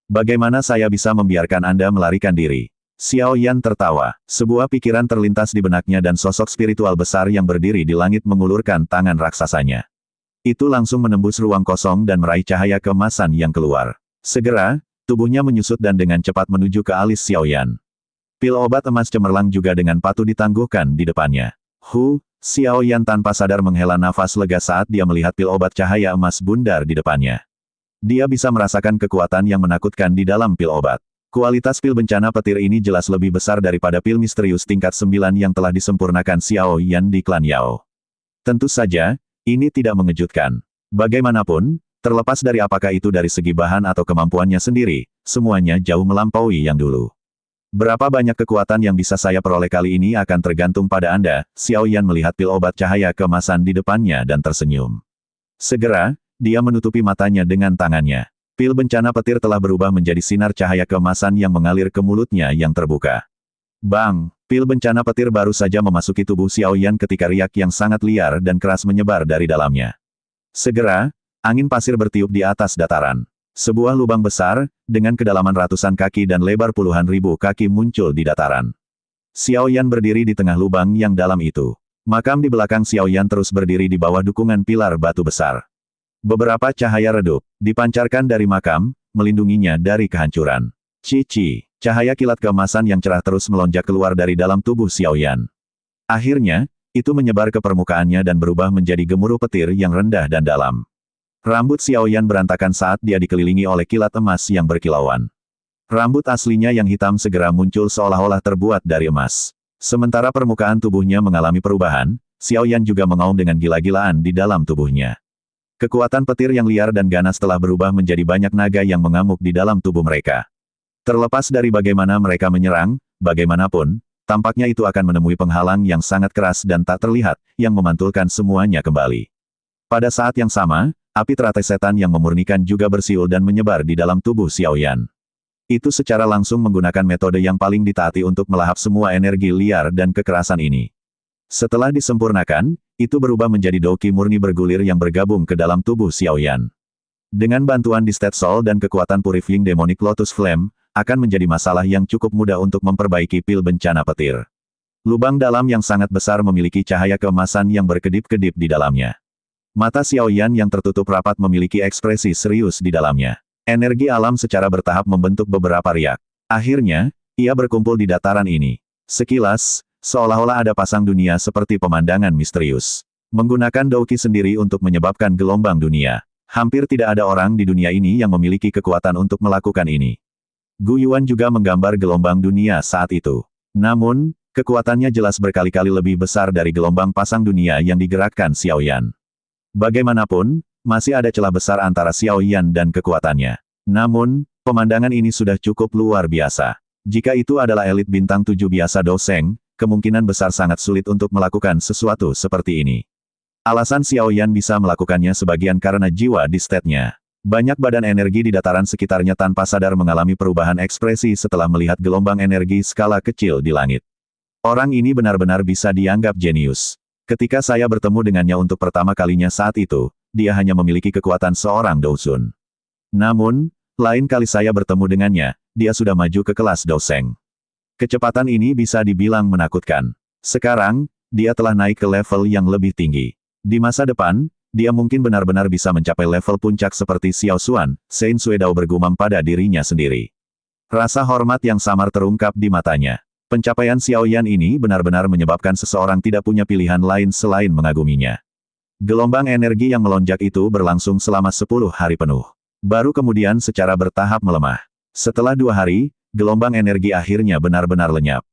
Bagaimana saya bisa membiarkan Anda melarikan diri? Xiao Yan tertawa. Sebuah pikiran terlintas di benaknya dan sosok spiritual besar yang berdiri di langit mengulurkan tangan raksasanya. Itu langsung menembus ruang kosong dan meraih cahaya keemasan yang keluar. Segera, tubuhnya menyusut dan dengan cepat menuju ke alis Xiao Yan. Pil obat emas cemerlang juga dengan patuh ditangguhkan di depannya. Xiao Yan tanpa sadar menghela nafas lega saat dia melihat pil obat cahaya emas bundar di depannya. Dia bisa merasakan kekuatan yang menakutkan di dalam pil obat. Kualitas pil bencana petir ini jelas lebih besar daripada pil misterius tingkat 9 yang telah disempurnakan Xiao Yan di klan Yao. Tentu saja, ini tidak mengejutkan. Bagaimanapun, terlepas dari apakah itu dari segi bahan atau kemampuannya sendiri, semuanya jauh melampaui yang dulu. Berapa banyak kekuatan yang bisa saya peroleh kali ini akan tergantung pada Anda. Xiao Yan melihat pil obat cahaya keemasan di depannya dan tersenyum. Segera, dia menutupi matanya dengan tangannya. Pil bencana petir telah berubah menjadi sinar cahaya keemasan yang mengalir ke mulutnya yang terbuka. Bang! Pil bencana petir baru saja memasuki tubuh Xiao Yan ketika riak yang sangat liar dan keras menyebar dari dalamnya. Segera, angin pasir bertiup di atas dataran. Sebuah lubang besar, dengan kedalaman ratusan kaki dan lebar puluhan ribu kaki muncul di dataran. Xiao Yan berdiri di tengah lubang yang dalam itu. Makam di belakang Xiao Yan terus berdiri di bawah dukungan pilar batu besar. Beberapa cahaya redup, dipancarkan dari makam, melindunginya dari kehancuran. Cici. Cahaya kilat keemasan yang cerah terus melonjak keluar dari dalam tubuh Xiao Yan. Akhirnya, itu menyebar ke permukaannya dan berubah menjadi gemuruh petir yang rendah dan dalam. Rambut Xiao Yan berantakan saat dia dikelilingi oleh kilat emas yang berkilauan. Rambut aslinya yang hitam segera muncul seolah-olah terbuat dari emas. Sementara permukaan tubuhnya mengalami perubahan, Xiao Yan juga mengaum dengan gila-gilaan di dalam tubuhnya. Kekuatan petir yang liar dan ganas telah berubah menjadi banyak naga yang mengamuk di dalam tubuh mereka. Terlepas dari bagaimana mereka menyerang, bagaimanapun, tampaknya itu akan menemui penghalang yang sangat keras dan tak terlihat, yang memantulkan semuanya kembali. Pada saat yang sama, api teratai setan yang memurnikan juga bersiul dan menyebar di dalam tubuh Xiao Yan. Itu secara langsung menggunakan metode yang paling ditaati untuk melahap semua energi liar dan kekerasan ini. Setelah disempurnakan, itu berubah menjadi Douqi murni bergulir yang bergabung ke dalam tubuh Xiao Yan. Dengan bantuan Distet Soul dan kekuatan Purifying Demonic Lotus Flame, akan menjadi masalah yang cukup mudah untuk memperbaiki pil bencana petir. Lubang dalam yang sangat besar memiliki cahaya keemasan yang berkedip-kedip di dalamnya. Mata Xiao Yan yang tertutup rapat memiliki ekspresi serius di dalamnya. Energi alam secara bertahap membentuk beberapa riak. Akhirnya, ia berkumpul di dataran ini. Sekilas, seolah-olah ada pasang dunia seperti pemandangan misterius. Menggunakan Douqi sendiri untuk menyebabkan gelombang dunia. Hampir tidak ada orang di dunia ini yang memiliki kekuatan untuk melakukan ini. Gu Yuan juga menggambar gelombang dunia saat itu. Namun, kekuatannya jelas berkali-kali lebih besar dari gelombang pasang dunia yang digerakkan Xiao Yan. Bagaimanapun, masih ada celah besar antara Xiao Yan dan kekuatannya. Namun, pemandangan ini sudah cukup luar biasa. Jika itu adalah elit bintang 7 biasa Doseng, kemungkinan besar sangat sulit untuk melakukan sesuatu seperti ini. Alasan Xiao Yan bisa melakukannya sebagian karena jiwa di state-nya. Banyak badan energi di dataran sekitarnya tanpa sadar mengalami perubahan ekspresi setelah melihat gelombang energi skala kecil di langit. Orang ini benar-benar bisa dianggap jenius. Ketika saya bertemu dengannya untuk pertama kalinya saat itu, dia hanya memiliki kekuatan seorang Dousun. Namun, lain kali saya bertemu dengannya, dia sudah maju ke kelas Doseng. Kecepatan ini bisa dibilang menakutkan. Sekarang, dia telah naik ke level yang lebih tinggi. Di masa depan, dia mungkin benar-benar bisa mencapai level puncak seperti Xiao Xuan, Sein Suedao bergumam pada dirinya sendiri. Rasa hormat yang samar terungkap di matanya. Pencapaian Xiao Yan ini benar-benar menyebabkan seseorang tidak punya pilihan lain selain mengaguminya. Gelombang energi yang melonjak itu berlangsung selama 10 hari penuh. Baru kemudian secara bertahap melemah. Setelah 2 hari, gelombang energi akhirnya benar-benar lenyap.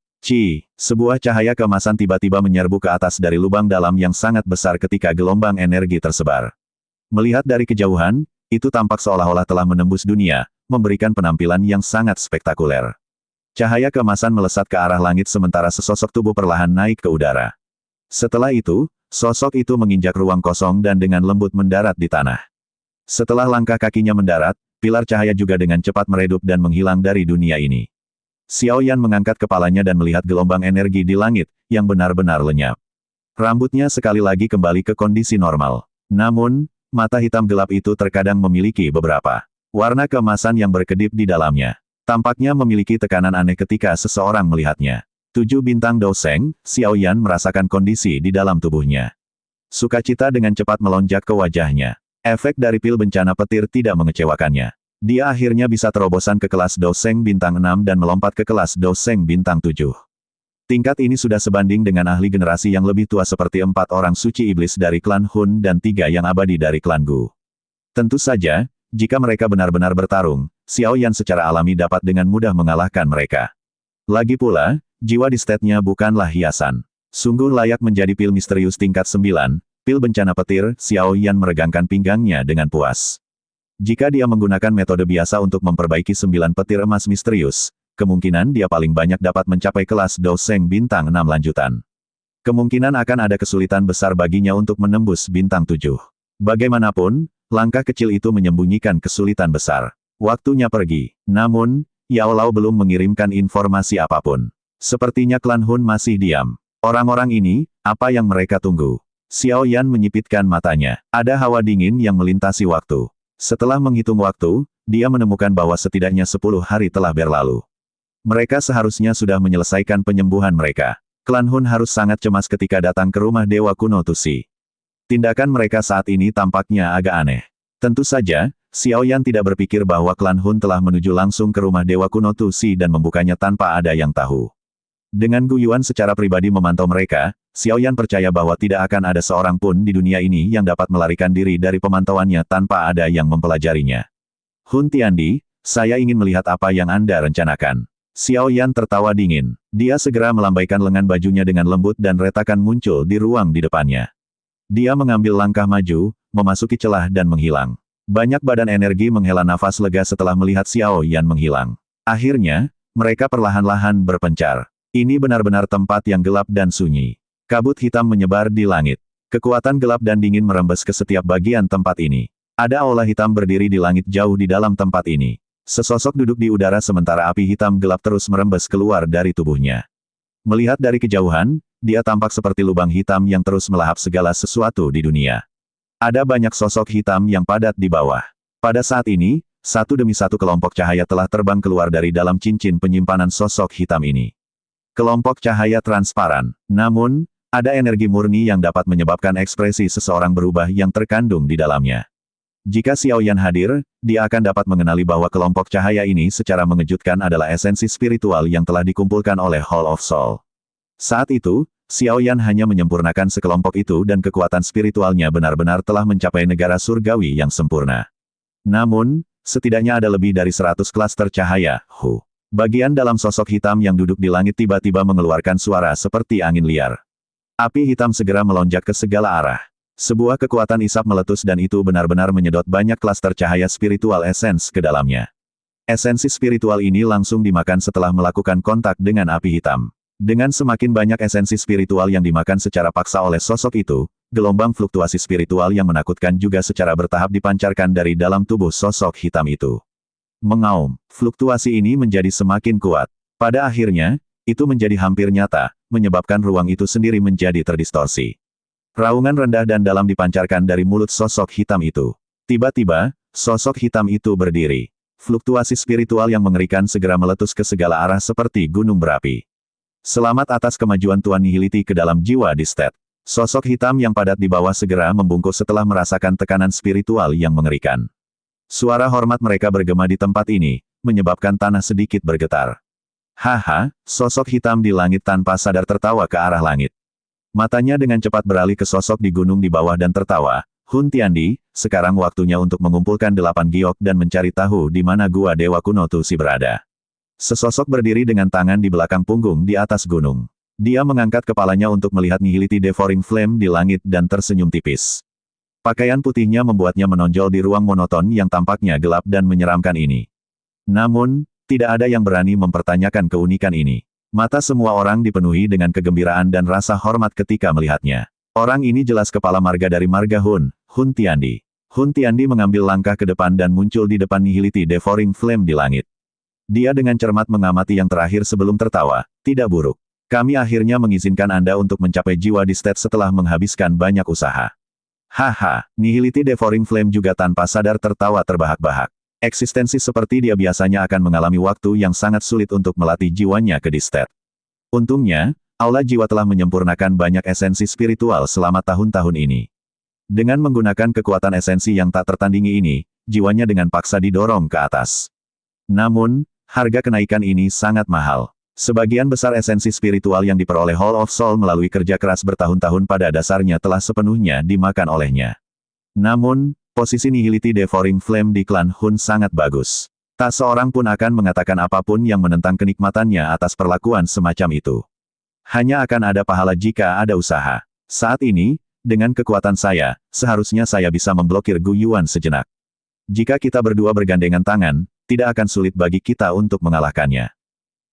Sebuah cahaya keemasan tiba-tiba menyerbu ke atas dari lubang dalam yang sangat besar ketika gelombang energi tersebar. Melihat dari kejauhan, itu tampak seolah-olah telah menembus dunia, memberikan penampilan yang sangat spektakuler. Cahaya keemasan melesat ke arah langit sementara sesosok tubuh perlahan naik ke udara. Setelah itu, sosok itu menginjak ruang kosong dan dengan lembut mendarat di tanah. Setelah langkah kakinya mendarat, pilar cahaya juga dengan cepat meredup dan menghilang dari dunia ini. Xiao Yan mengangkat kepalanya dan melihat gelombang energi di langit, yang benar-benar lenyap. Rambutnya sekali lagi kembali ke kondisi normal. Namun, mata hitam gelap itu terkadang memiliki beberapa warna keemasan yang berkedip di dalamnya. Tampaknya memiliki tekanan aneh ketika seseorang melihatnya. 7 bintang Doseng, Xiao Yan merasakan kondisi di dalam tubuhnya. Sukacita dengan cepat melonjak ke wajahnya. Efek dari pil bencana petir tidak mengecewakannya. Dia akhirnya bisa terobosan ke kelas Doseng bintang 6 dan melompat ke kelas Doseng bintang 7. Tingkat ini sudah sebanding dengan ahli generasi yang lebih tua seperti 4 orang suci iblis dari klan Hun dan 3 yang abadi dari klan Gu. Tentu saja, jika mereka benar-benar bertarung, Xiao Yan secara alami dapat dengan mudah mengalahkan mereka. Lagi pula, jiwa di state-nya bukanlah hiasan. Sungguh layak menjadi pil misterius tingkat 9, pil bencana petir. Xiao Yan meregangkan pinggangnya dengan puas. Jika dia menggunakan metode biasa untuk memperbaiki 9 petir emas misterius, kemungkinan dia paling banyak dapat mencapai kelas Doseng bintang 6 lanjutan. Kemungkinan akan ada kesulitan besar baginya untuk menembus bintang 7. Bagaimanapun, langkah kecil itu menyembunyikan kesulitan besar. Waktunya pergi. Namun, Yao Lao belum mengirimkan informasi apapun. Sepertinya klan Hun masih diam. Orang-orang ini, apa yang mereka tunggu? Xiao Yan menyipitkan matanya. Ada hawa dingin yang melintasi waktu. Setelah menghitung waktu, dia menemukan bahwa setidaknya 10 hari telah berlalu. Mereka seharusnya sudah menyelesaikan penyembuhan mereka. Klan Hun harus sangat cemas ketika datang ke rumah Dewa Kuno Tusi. Tindakan mereka saat ini tampaknya agak aneh. Tentu saja, Xiao Yan tidak berpikir bahwa klan Hun telah menuju langsung ke rumah Dewa Kuno Tusi dan membukanya tanpa ada yang tahu. Dengan Gu Yuan secara pribadi memantau mereka, Xiao Yan percaya bahwa tidak akan ada seorang pun di dunia ini yang dapat melarikan diri dari pemantauannya tanpa ada yang mempelajarinya. Hun Tiandi, saya ingin melihat apa yang Anda rencanakan. Xiao Yan tertawa dingin. Dia segera melambaikan lengan bajunya dengan lembut dan retakan muncul di ruang di depannya. Dia mengambil langkah maju, memasuki celah dan menghilang. Banyak badan energi menghela nafas lega setelah melihat Xiao Yan menghilang. Akhirnya, mereka perlahan-lahan berpencar. Ini benar-benar tempat yang gelap dan sunyi. Kabut hitam menyebar di langit. Kekuatan gelap dan dingin merembes ke setiap bagian tempat ini. Ada aula hitam berdiri di langit jauh di dalam tempat ini. Sesosok duduk di udara sementara api hitam gelap terus merembes keluar dari tubuhnya. Melihat dari kejauhan, dia tampak seperti lubang hitam yang terus melahap segala sesuatu di dunia. Ada banyak sosok hitam yang padat di bawah. Pada saat ini, satu demi satu kelompok cahaya telah terbang keluar dari dalam cincin penyimpanan sosok hitam ini. Kelompok cahaya transparan. Namun, ada energi murni yang dapat menyebabkan ekspresi seseorang berubah yang terkandung di dalamnya. Jika Xiao Yan hadir, dia akan dapat mengenali bahwa kelompok cahaya ini secara mengejutkan adalah esensi spiritual yang telah dikumpulkan oleh Hall of Soul. Saat itu, Xiao Yan hanya menyempurnakan sekelompok itu dan kekuatan spiritualnya benar-benar telah mencapai negara surgawi yang sempurna. Namun, setidaknya ada lebih dari 100 klaster cahaya, Bagian dalam sosok hitam yang duduk di langit tiba-tiba mengeluarkan suara seperti angin liar. Api hitam segera melonjak ke segala arah. Sebuah kekuatan isap meletus dan itu benar-benar menyedot banyak klaster cahaya spiritual esens ke dalamnya. Esensi spiritual ini langsung dimakan setelah melakukan kontak dengan api hitam. Dengan semakin banyak esensi spiritual yang dimakan secara paksa oleh sosok itu, gelombang fluktuasi spiritual yang menakutkan juga secara bertahap dipancarkan dari dalam tubuh sosok hitam itu. Mengaum, fluktuasi ini menjadi semakin kuat. Pada akhirnya, itu menjadi hampir nyata, menyebabkan ruang itu sendiri menjadi terdistorsi. Raungan rendah dan dalam dipancarkan dari mulut sosok hitam itu. Tiba-tiba, sosok hitam itu berdiri. Fluktuasi spiritual yang mengerikan segera meletus ke segala arah seperti gunung berapi. Selamat atas kemajuan Tuan Nihility ke dalam jiwa Distet. Sosok hitam yang padat di bawah segera membungkuk setelah merasakan tekanan spiritual yang mengerikan. Suara hormat mereka bergema di tempat ini, menyebabkan tanah sedikit bergetar. Haha, sosok hitam di langit tanpa sadar tertawa ke arah langit. Matanya dengan cepat beralih ke sosok di gunung di bawah dan tertawa. Hun Tiandi, sekarang waktunya untuk mengumpulkan 8 giok dan mencari tahu di mana gua Dewa Kuno Tusi berada. Sesosok berdiri dengan tangan di belakang punggung di atas gunung. Dia mengangkat kepalanya untuk melihat Nihility Devouring Flame di langit dan tersenyum tipis. Pakaian putihnya membuatnya menonjol di ruang monoton yang tampaknya gelap dan menyeramkan ini. Namun, tidak ada yang berani mempertanyakan keunikan ini. Mata semua orang dipenuhi dengan kegembiraan dan rasa hormat ketika melihatnya. Orang ini jelas kepala marga dari marga Hun, Hun Tiandi. Hun Tiandi mengambil langkah ke depan dan muncul di depan Nihility Devouring Flame di langit. Dia dengan cermat mengamati yang terakhir sebelum tertawa. Tidak buruk. Kami akhirnya mengizinkan Anda untuk mencapai jiwa Distet setelah menghabiskan banyak usaha. Haha, Nihility Devouring Flame juga tanpa sadar tertawa terbahak-bahak. Eksistensi seperti dia biasanya akan mengalami waktu yang sangat sulit untuk melatih jiwanya ke Distet. Untungnya, aula jiwa telah menyempurnakan banyak esensi spiritual selama tahun-tahun ini. Dengan menggunakan kekuatan esensi yang tak tertandingi ini, jiwanya dengan paksa didorong ke atas. Namun, harga kenaikan ini sangat mahal. Sebagian besar esensi spiritual yang diperoleh Hall of Soul melalui kerja keras bertahun-tahun pada dasarnya telah sepenuhnya dimakan olehnya. Namun, posisi Nihility Devouring Flame di klan Hun sangat bagus. Tak seorang pun akan mengatakan apapun yang menentang kenikmatannya atas perlakuan semacam itu. Hanya akan ada pahala jika ada usaha. Saat ini, dengan kekuatan saya, seharusnya saya bisa memblokir Gu Yuan sejenak. Jika kita berdua bergandengan tangan, tidak akan sulit bagi kita untuk mengalahkannya.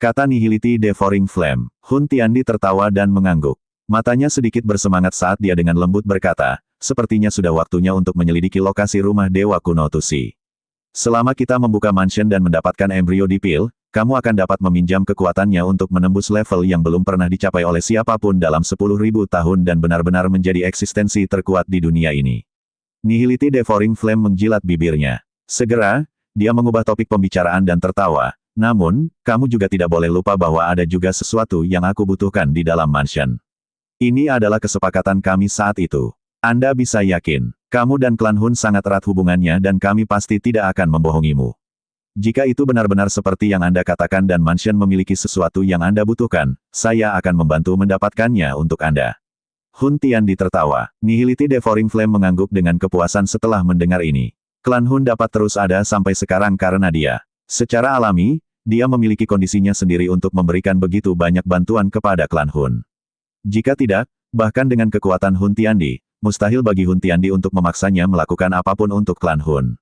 Kata Nihility Devouring Flame. Hun Tiandi tertawa dan mengangguk. Matanya sedikit bersemangat saat dia dengan lembut berkata, sepertinya sudah waktunya untuk menyelidiki lokasi rumah Dewa Kuno Tusi. Selama kita membuka mansion dan mendapatkan embrio Dipil, kamu akan dapat meminjam kekuatannya untuk menembus level yang belum pernah dicapai oleh siapapun dalam 10.000 tahun dan benar-benar menjadi eksistensi terkuat di dunia ini. Nihility Devouring Flame menjilat bibirnya. Segera, dia mengubah topik pembicaraan dan tertawa. Namun, kamu juga tidak boleh lupa bahwa ada juga sesuatu yang aku butuhkan di dalam mansion. Ini adalah kesepakatan kami saat itu. Anda bisa yakin, kamu dan klan Hun sangat erat hubungannya dan kami pasti tidak akan membohongimu. Jika itu benar-benar seperti yang Anda katakan dan mansion memiliki sesuatu yang Anda butuhkan, saya akan membantu mendapatkannya untuk Anda. Hun Tiandi tertawa. Nihility Devouring Flame mengangguk dengan kepuasan setelah mendengar ini. Klan Hun dapat terus ada sampai sekarang karena dia. Secara alami, dia memiliki kondisinya sendiri untuk memberikan begitu banyak bantuan kepada klan Hun. Jika tidak, bahkan dengan kekuatan Hun Tiandi, mustahil bagi Hun Tiandi untuk memaksanya melakukan apapun untuk klan Hun.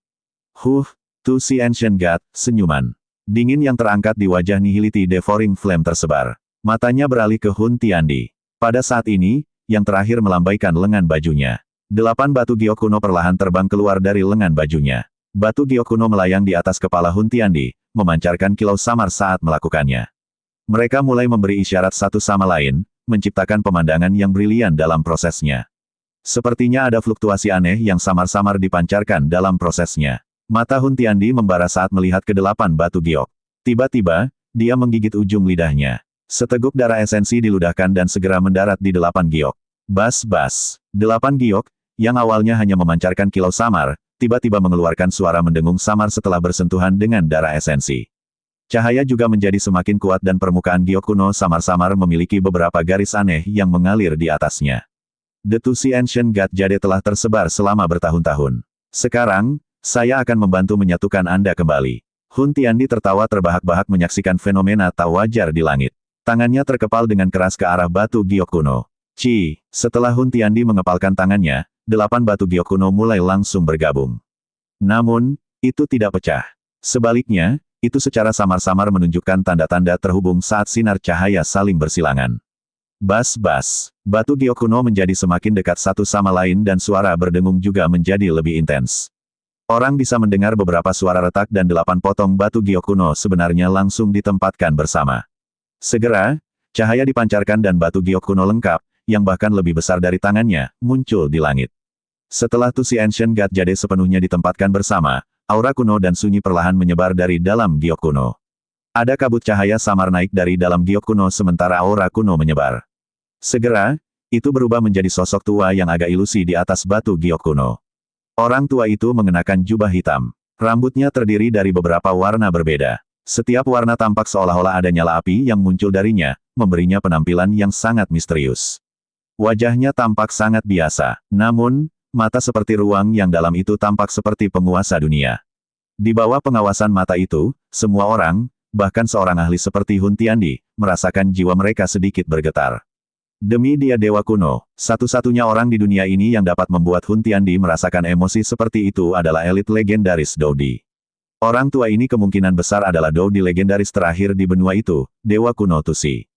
To si Ancient God, senyuman dingin yang terangkat di wajah Nihility Devouring Flame tersebar. Matanya beralih ke Hun Tiandi. Pada saat ini, yang terakhir melambaikan lengan bajunya. 8 batu giok kuno perlahan terbang keluar dari lengan bajunya. Batu giok kuno melayang di atas kepala Hun Tiandi, memancarkan kilau samar saat melakukannya. Mereka mulai memberi isyarat satu sama lain, menciptakan pemandangan yang brilian dalam prosesnya. Sepertinya ada fluktuasi aneh yang samar-samar dipancarkan dalam prosesnya. Mata Hun Tiandi membara saat melihat ke-8 batu giok. Tiba-tiba, dia menggigit ujung lidahnya. Seteguk darah esensi diludahkan dan segera mendarat di 8 giok. Bas-bas. 8 giok, yang awalnya hanya memancarkan kilau samar, tiba-tiba mengeluarkan suara mendengung samar setelah bersentuhan dengan darah esensi. Cahaya juga menjadi semakin kuat dan permukaan giok kuno samar-samar memiliki beberapa garis aneh yang mengalir di atasnya. The Two-Si Ancient God Jade telah tersebar selama bertahun-tahun. Sekarang, saya akan membantu menyatukan Anda kembali. Hun Tiandi tertawa terbahak-bahak menyaksikan fenomena tak wajar di langit. Tangannya terkepal dengan keras ke arah batu giok kuno. Setelah Hun Tiandi mengepalkan tangannya, 8 batu giok kuno mulai langsung bergabung. Namun, itu tidak pecah. Sebaliknya, itu secara samar-samar menunjukkan tanda-tanda terhubung saat sinar cahaya saling bersilangan. Bas-bas. Batu giok kuno menjadi semakin dekat satu sama lain dan suara berdengung juga menjadi lebih intens. Orang bisa mendengar beberapa suara retak dan 8 potong batu giok kuno sebenarnya langsung ditempatkan bersama. Segera, cahaya dipancarkan dan batu giok kuno lengkap, yang bahkan lebih besar dari tangannya, muncul di langit. Setelah Two-Si Ancient God Jade sepenuhnya ditempatkan bersama, aura kuno dan sunyi perlahan menyebar dari dalam giok kuno. Ada kabut cahaya samar naik dari dalam giok kuno sementara aura kuno menyebar. Segera, itu berubah menjadi sosok tua yang agak ilusi di atas batu giok kuno. Orang tua itu mengenakan jubah hitam. Rambutnya terdiri dari beberapa warna berbeda. Setiap warna tampak seolah-olah ada nyala api yang muncul darinya, memberinya penampilan yang sangat misterius. Wajahnya tampak sangat biasa, namun, mata seperti ruang yang dalam itu tampak seperti penguasa dunia. Di bawah pengawasan mata itu, semua orang, bahkan seorang ahli seperti Hun Tiandi, merasakan jiwa mereka sedikit bergetar. Demi dia dewa kuno, satu-satunya orang di dunia ini yang dapat membuat Hun Tiandi merasakan emosi seperti itu adalah elit legendaris Doudi. Orang tua ini kemungkinan besar adalah Doudi legendaris terakhir di benua itu, dewa kuno Two-Si.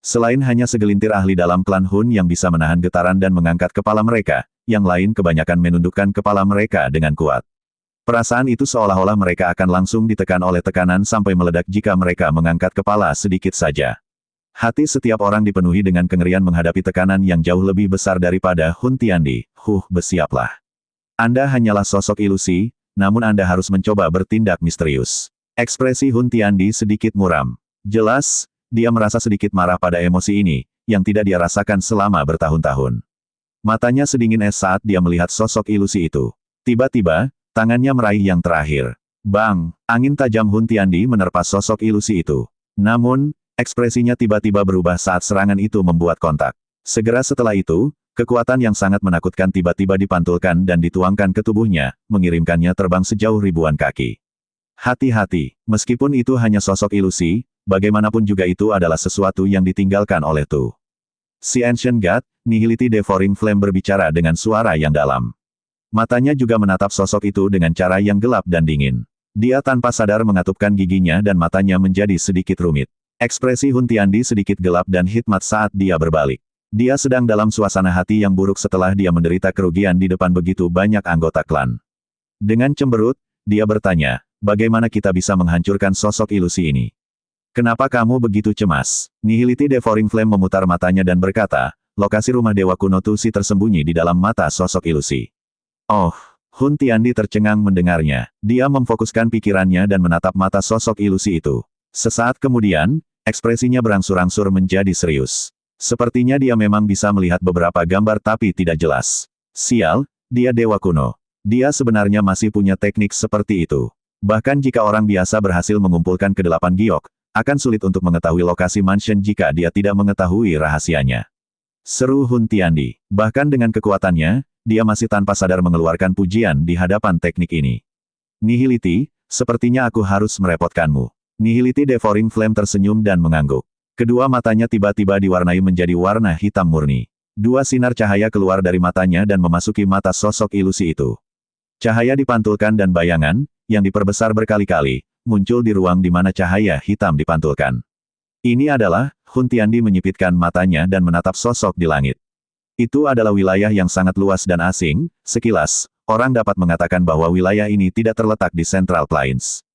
Selain hanya segelintir ahli dalam klan Hun yang bisa menahan getaran dan mengangkat kepala mereka, yang lain kebanyakan menundukkan kepala mereka dengan kuat. Perasaan itu seolah-olah mereka akan langsung ditekan oleh tekanan sampai meledak jika mereka mengangkat kepala sedikit saja. Hati setiap orang dipenuhi dengan kengerian menghadapi tekanan yang jauh lebih besar daripada Hun Tiandi. Bersiaplah. Anda hanyalah sosok ilusi, namun Anda harus mencoba bertindak misterius. Ekspresi Hun Tiandi sedikit muram. Jelas, dia merasa sedikit marah pada emosi ini, yang tidak dia rasakan selama bertahun-tahun. Matanya sedingin es saat dia melihat sosok ilusi itu. Tiba-tiba, tangannya meraih yang terakhir. Bang! Angin tajam Hun Tiandi menerpa sosok ilusi itu. Namun, ekspresinya tiba-tiba berubah saat serangan itu membuat kontak. Segera setelah itu, kekuatan yang sangat menakutkan tiba-tiba dipantulkan dan dituangkan ke tubuhnya, mengirimkannya terbang sejauh ribuan kaki. Hati-hati, meskipun itu hanya sosok ilusi, bagaimanapun juga itu adalah sesuatu yang ditinggalkan oleh Si Ancient God, Nihility Devouring Flame berbicara dengan suara yang dalam. Matanya juga menatap sosok itu dengan cara yang gelap dan dingin. Dia tanpa sadar mengatupkan giginya dan matanya menjadi sedikit rumit. Ekspresi Hun Tiandi sedikit gelap dan hikmat saat dia berbalik. Dia sedang dalam suasana hati yang buruk setelah dia menderita kerugian di depan begitu banyak anggota klan. Dengan cemberut, dia bertanya, bagaimana kita bisa menghancurkan sosok ilusi ini? Kenapa kamu begitu cemas? Nihility Devouring Flame memutar matanya dan berkata, lokasi rumah Dewa Kuno Tusi tersembunyi di dalam mata sosok ilusi. Oh, Hun Tiandi tercengang mendengarnya. Dia memfokuskan pikirannya dan menatap mata sosok ilusi itu. Sesaat kemudian, ekspresinya berangsur-angsur menjadi serius. Sepertinya dia memang bisa melihat beberapa gambar tapi tidak jelas. Sial, dia Dewa Kuno. Dia sebenarnya masih punya teknik seperti itu. Bahkan jika orang biasa berhasil mengumpulkan ke-8 giok, akan sulit untuk mengetahui lokasi mansion jika dia tidak mengetahui rahasianya. Seru Hun Tiandi. Bahkan dengan kekuatannya, dia masih tanpa sadar mengeluarkan pujian di hadapan teknik ini. Nihility, sepertinya aku harus merepotkanmu. Nihility Devouring Flame tersenyum dan mengangguk. Kedua matanya tiba-tiba diwarnai menjadi warna hitam murni. Dua sinar cahaya keluar dari matanya dan memasuki mata sosok ilusi itu. Cahaya dipantulkan dan bayangan, yang diperbesar berkali-kali, muncul di ruang di mana cahaya hitam dipantulkan. Ini adalah, Hun Tiandi menyipitkan matanya dan menatap sosok di langit. Itu adalah wilayah yang sangat luas dan asing, sekilas, orang dapat mengatakan bahwa wilayah ini tidak terletak di Central Plains.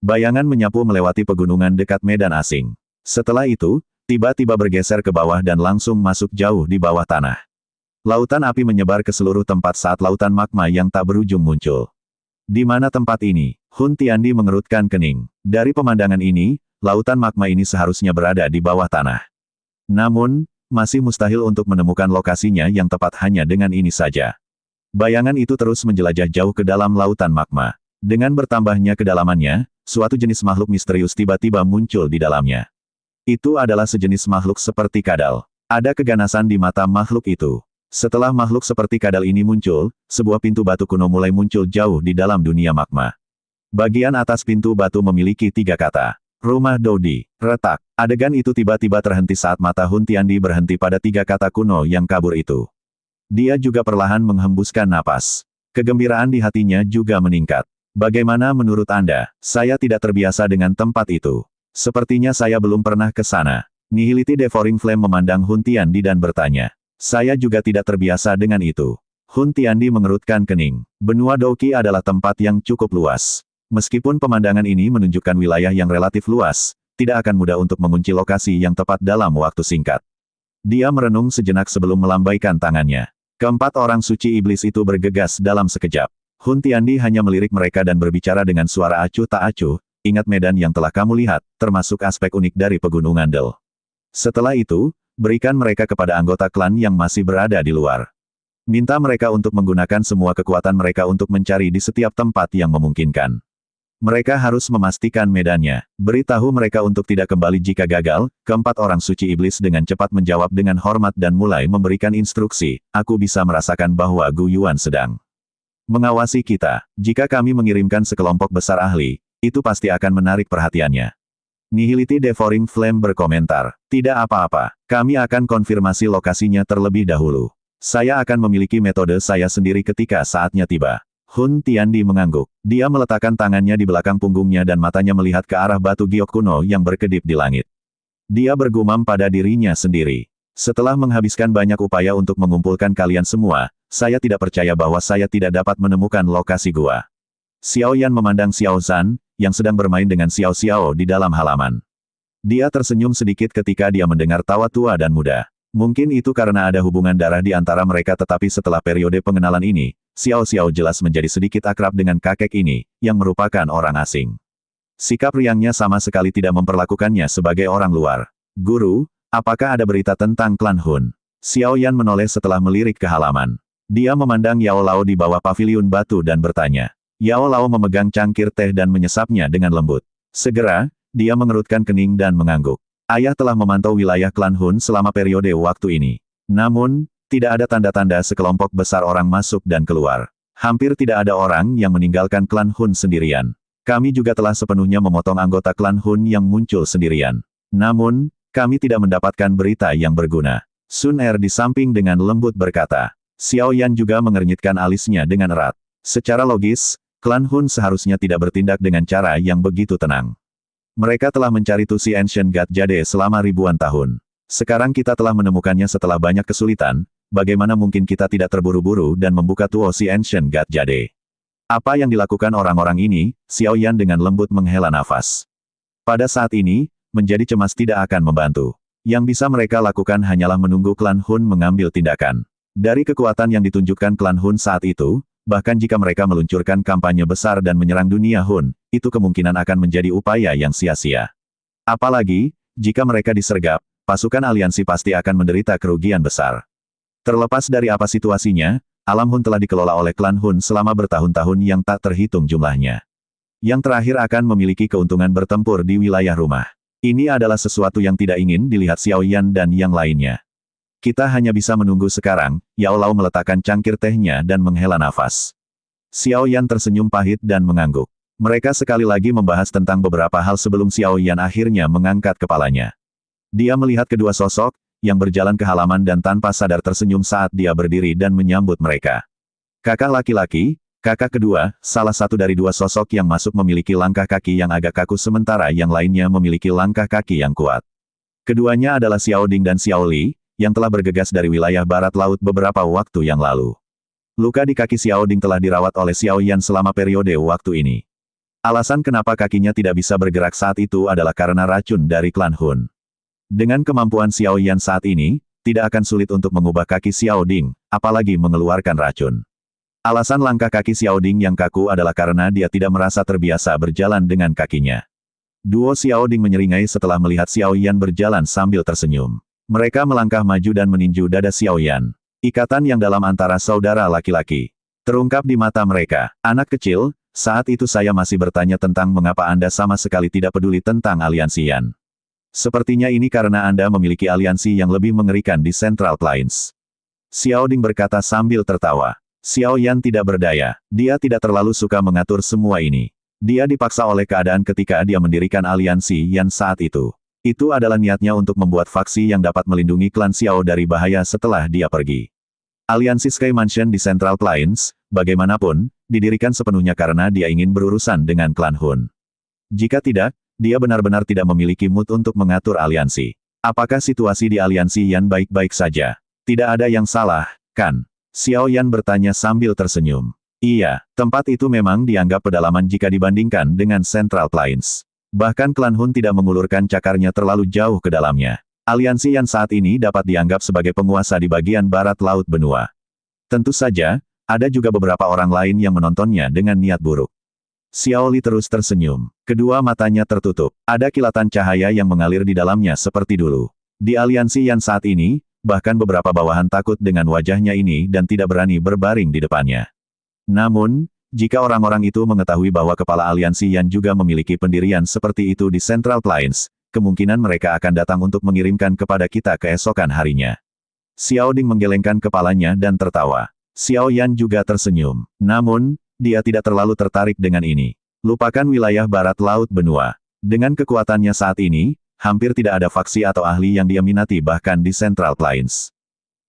Bayangan menyapu melewati pegunungan dekat medan asing. Setelah itu, tiba-tiba bergeser ke bawah dan langsung masuk jauh di bawah tanah. Lautan api menyebar ke seluruh tempat saat lautan magma yang tak berujung muncul. Di mana tempat ini? Hun Tiandi mengerutkan kening. Dari pemandangan ini, lautan magma ini seharusnya berada di bawah tanah. Namun, masih mustahil untuk menemukan lokasinya yang tepat hanya dengan ini saja. Bayangan itu terus menjelajah jauh ke dalam lautan magma. Dengan bertambahnya kedalamannya, suatu jenis makhluk misterius tiba-tiba muncul di dalamnya. Itu adalah sejenis makhluk seperti kadal. Ada keganasan di mata makhluk itu. Setelah makhluk seperti kadal ini muncul, sebuah pintu batu kuno mulai muncul jauh di dalam dunia magma. Bagian atas pintu batu memiliki 3 kata. Rumah Dodi. Retak. Adegan itu tiba-tiba terhenti saat mata Hun Tiandi berhenti pada 3 kata kuno yang kabur itu. Dia juga perlahan menghembuskan napas. Kegembiraan di hatinya juga meningkat. Bagaimana menurut Anda? Saya tidak terbiasa dengan tempat itu. Sepertinya saya belum pernah ke sana. Nihility Devouring Flame memandang Hun Tiandi dan bertanya. Saya juga tidak terbiasa dengan itu. Hun Tiandi mengerutkan kening. Benua Douki adalah tempat yang cukup luas. Meskipun pemandangan ini menunjukkan wilayah yang relatif luas, tidak akan mudah untuk mengunci lokasi yang tepat dalam waktu singkat. Dia merenung sejenak sebelum melambaikan tangannya. Keempat orang suci iblis itu bergegas dalam sekejap. Hun Tiandi hanya melirik mereka dan berbicara dengan suara acuh tak acuh, ingat medan yang telah kamu lihat, termasuk aspek unik dari pegunungan Del. Setelah itu, berikan mereka kepada anggota klan yang masih berada di luar. Minta mereka untuk menggunakan semua kekuatan mereka untuk mencari di setiap tempat yang memungkinkan. Mereka harus memastikan medannya. Beritahu mereka untuk tidak kembali jika gagal. Keempat orang suci iblis dengan cepat menjawab dengan hormat dan mulai memberikan instruksi. Aku bisa merasakan bahwa Gu Yuan sedang mengawasi kita. Jika kami mengirimkan sekelompok besar ahli, itu pasti akan menarik perhatiannya. Nihility Devouring Flame berkomentar, tidak apa-apa, kami akan konfirmasi lokasinya terlebih dahulu. Saya akan memiliki metode saya sendiri ketika saatnya tiba. Hun Tiandi mengangguk. Dia meletakkan tangannya di belakang punggungnya dan matanya melihat ke arah batu giok kuno yang berkedip di langit. Dia bergumam pada dirinya sendiri. Setelah menghabiskan banyak upaya untuk mengumpulkan kalian semua, saya tidak percaya bahwa saya tidak dapat menemukan lokasi gua. Xiao Yan memandang Xiao Zhan, yang sedang bermain dengan Xiao Xiao di dalam halaman. Dia tersenyum sedikit ketika dia mendengar tawa tua dan muda. Mungkin itu karena ada hubungan darah di antara mereka tetapi setelah periode pengenalan ini, Xiao Xiao jelas menjadi sedikit akrab dengan kakek ini, yang merupakan orang asing. Sikap riangnya sama sekali tidak memperlakukannya sebagai orang luar. Guru, apakah ada berita tentang klan Hun? Xiao Yan menoleh setelah melirik ke halaman. Dia memandang Yao Lao di bawah paviliun batu dan bertanya. Yao Lao memegang cangkir teh dan menyesapnya dengan lembut. Segera, dia mengerutkan kening dan mengangguk. Ayah telah memantau wilayah klan Hun selama periode waktu ini. Namun, tidak ada tanda-tanda sekelompok besar orang masuk dan keluar. Hampir tidak ada orang yang meninggalkan klan Hun sendirian. Kami juga telah sepenuhnya memotong anggota klan Hun yang muncul sendirian. Namun, kami tidak mendapatkan berita yang berguna. Sun Er di samping dengan lembut berkata. Xiao Yan juga mengernyitkan alisnya dengan erat. Secara logis, klan Hun seharusnya tidak bertindak dengan cara yang begitu tenang. Mereka telah mencari Tusi Ancient God Jade selama ribuan tahun. Sekarang kita telah menemukannya setelah banyak kesulitan, bagaimana mungkin kita tidak terburu-buru dan membuka Tuosi Ancient God Jade? Apa yang dilakukan orang-orang ini? Xiao Yan dengan lembut menghela nafas. Pada saat ini, menjadi cemas tidak akan membantu. Yang bisa mereka lakukan hanyalah menunggu klan Hun mengambil tindakan. Dari kekuatan yang ditunjukkan klan Hun saat itu, bahkan jika mereka meluncurkan kampanye besar dan menyerang dunia Hun, itu kemungkinan akan menjadi upaya yang sia-sia. Apalagi, jika mereka disergap, pasukan aliansi pasti akan menderita kerugian besar. Terlepas dari apa situasinya, alam Hun telah dikelola oleh klan Hun selama bertahun-tahun yang tak terhitung jumlahnya. Yang terakhir akan memiliki keuntungan bertempur di wilayah rumah. Ini adalah sesuatu yang tidak ingin dilihat Xiao Yan dan yang lainnya. Kita hanya bisa menunggu sekarang, Yao Lao meletakkan cangkir tehnya dan menghela nafas. Xiao Yan tersenyum pahit dan mengangguk. Mereka sekali lagi membahas tentang beberapa hal sebelum Xiao Yan akhirnya mengangkat kepalanya. Dia melihat kedua sosok, yang berjalan ke halaman dan tanpa sadar tersenyum saat dia berdiri dan menyambut mereka. Kakak laki-laki, kakak kedua, salah satu dari dua sosok yang masuk memiliki langkah kaki yang agak kaku sementara yang lainnya memiliki langkah kaki yang kuat. Keduanya adalah Xiao Ding dan Xiao Li, yang telah bergegas dari wilayah barat laut beberapa waktu yang lalu. Luka di kaki Xiao Ding telah dirawat oleh Xiao Yan selama periode waktu ini. Alasan kenapa kakinya tidak bisa bergerak saat itu adalah karena racun dari klan Hun. Dengan kemampuan Xiao Yan saat ini, tidak akan sulit untuk mengubah kaki Xiao Ding, apalagi mengeluarkan racun. Alasan langkah kaki Xiao Ding yang kaku adalah karena dia tidak merasa terbiasa berjalan dengan kakinya. Duo Xiao Ding menyeringai setelah melihat Xiao Yan berjalan sambil tersenyum. Mereka melangkah maju dan meninju dada Xiao Yan. Ikatan yang dalam antara saudara laki-laki terungkap di mata mereka. Anak kecil, saat itu saya masih bertanya tentang mengapa Anda sama sekali tidak peduli tentang aliansi Yan. Sepertinya ini karena Anda memiliki aliansi yang lebih mengerikan di Central Plains. Xiao Ding berkata sambil tertawa. Xiao Yan tidak berdaya. Dia tidak terlalu suka mengatur semua ini. Dia dipaksa oleh keadaan ketika dia mendirikan aliansi Yan saat itu. Itu adalah niatnya untuk membuat faksi yang dapat melindungi klan Xiao dari bahaya setelah dia pergi. Aliansi Sky Mansion di Central Plains, bagaimanapun, didirikan sepenuhnya karena dia ingin berurusan dengan klan Hun. Jika tidak, dia benar-benar tidak memiliki mood untuk mengatur aliansi. Apakah situasi di aliansi Yan baik-baik saja? Tidak ada yang salah, kan? Xiao Yan bertanya sambil tersenyum. Iya, tempat itu memang dianggap pedalaman jika dibandingkan dengan Central Plains. Bahkan klan Hun tidak mengulurkan cakarnya terlalu jauh ke dalamnya. Aliansi Yan saat ini dapat dianggap sebagai penguasa di bagian barat laut benua. Tentu saja, ada juga beberapa orang lain yang menontonnya dengan niat buruk. Xiao Li terus tersenyum. Kedua matanya tertutup. Ada kilatan cahaya yang mengalir di dalamnya seperti dulu. Di aliansi Yan saat ini, bahkan beberapa bawahan takut dengan wajahnya ini dan tidak berani berbaring di depannya. Namun, jika orang-orang itu mengetahui bahwa kepala aliansi Yan juga memiliki pendirian seperti itu di Central Plains, kemungkinan mereka akan datang untuk mengirimkan kepada kita keesokan harinya. Xiao Ding menggelengkan kepalanya dan tertawa. Xiao Yan juga tersenyum. Namun, dia tidak terlalu tertarik dengan ini. Lupakan wilayah barat laut benua. Dengan kekuatannya saat ini, hampir tidak ada faksi atau ahli yang dia minati bahkan di Central Plains.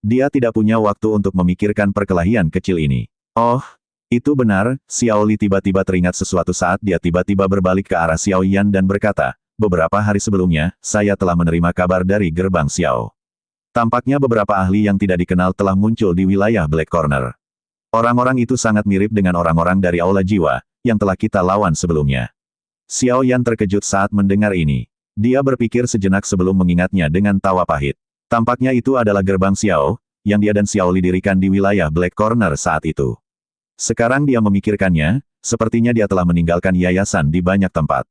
Dia tidak punya waktu untuk memikirkan perkelahian kecil ini. Oh, itu benar, Xiao Li tiba-tiba teringat sesuatu saat dia tiba-tiba berbalik ke arah Xiao Yan dan berkata, beberapa hari sebelumnya, saya telah menerima kabar dari gerbang Xiao. Tampaknya beberapa ahli yang tidak dikenal telah muncul di wilayah Black Corner. Orang-orang itu sangat mirip dengan orang-orang dari Aula Jiwa, yang telah kita lawan sebelumnya. Xiao Yan terkejut saat mendengar ini. Dia berpikir sejenak sebelum mengingatnya dengan tawa pahit. Tampaknya itu adalah gerbang Xiao, yang dia dan Xiao Li dirikan di wilayah Black Corner saat itu. Sekarang dia memikirkannya, sepertinya dia telah meninggalkan yayasan di banyak tempat.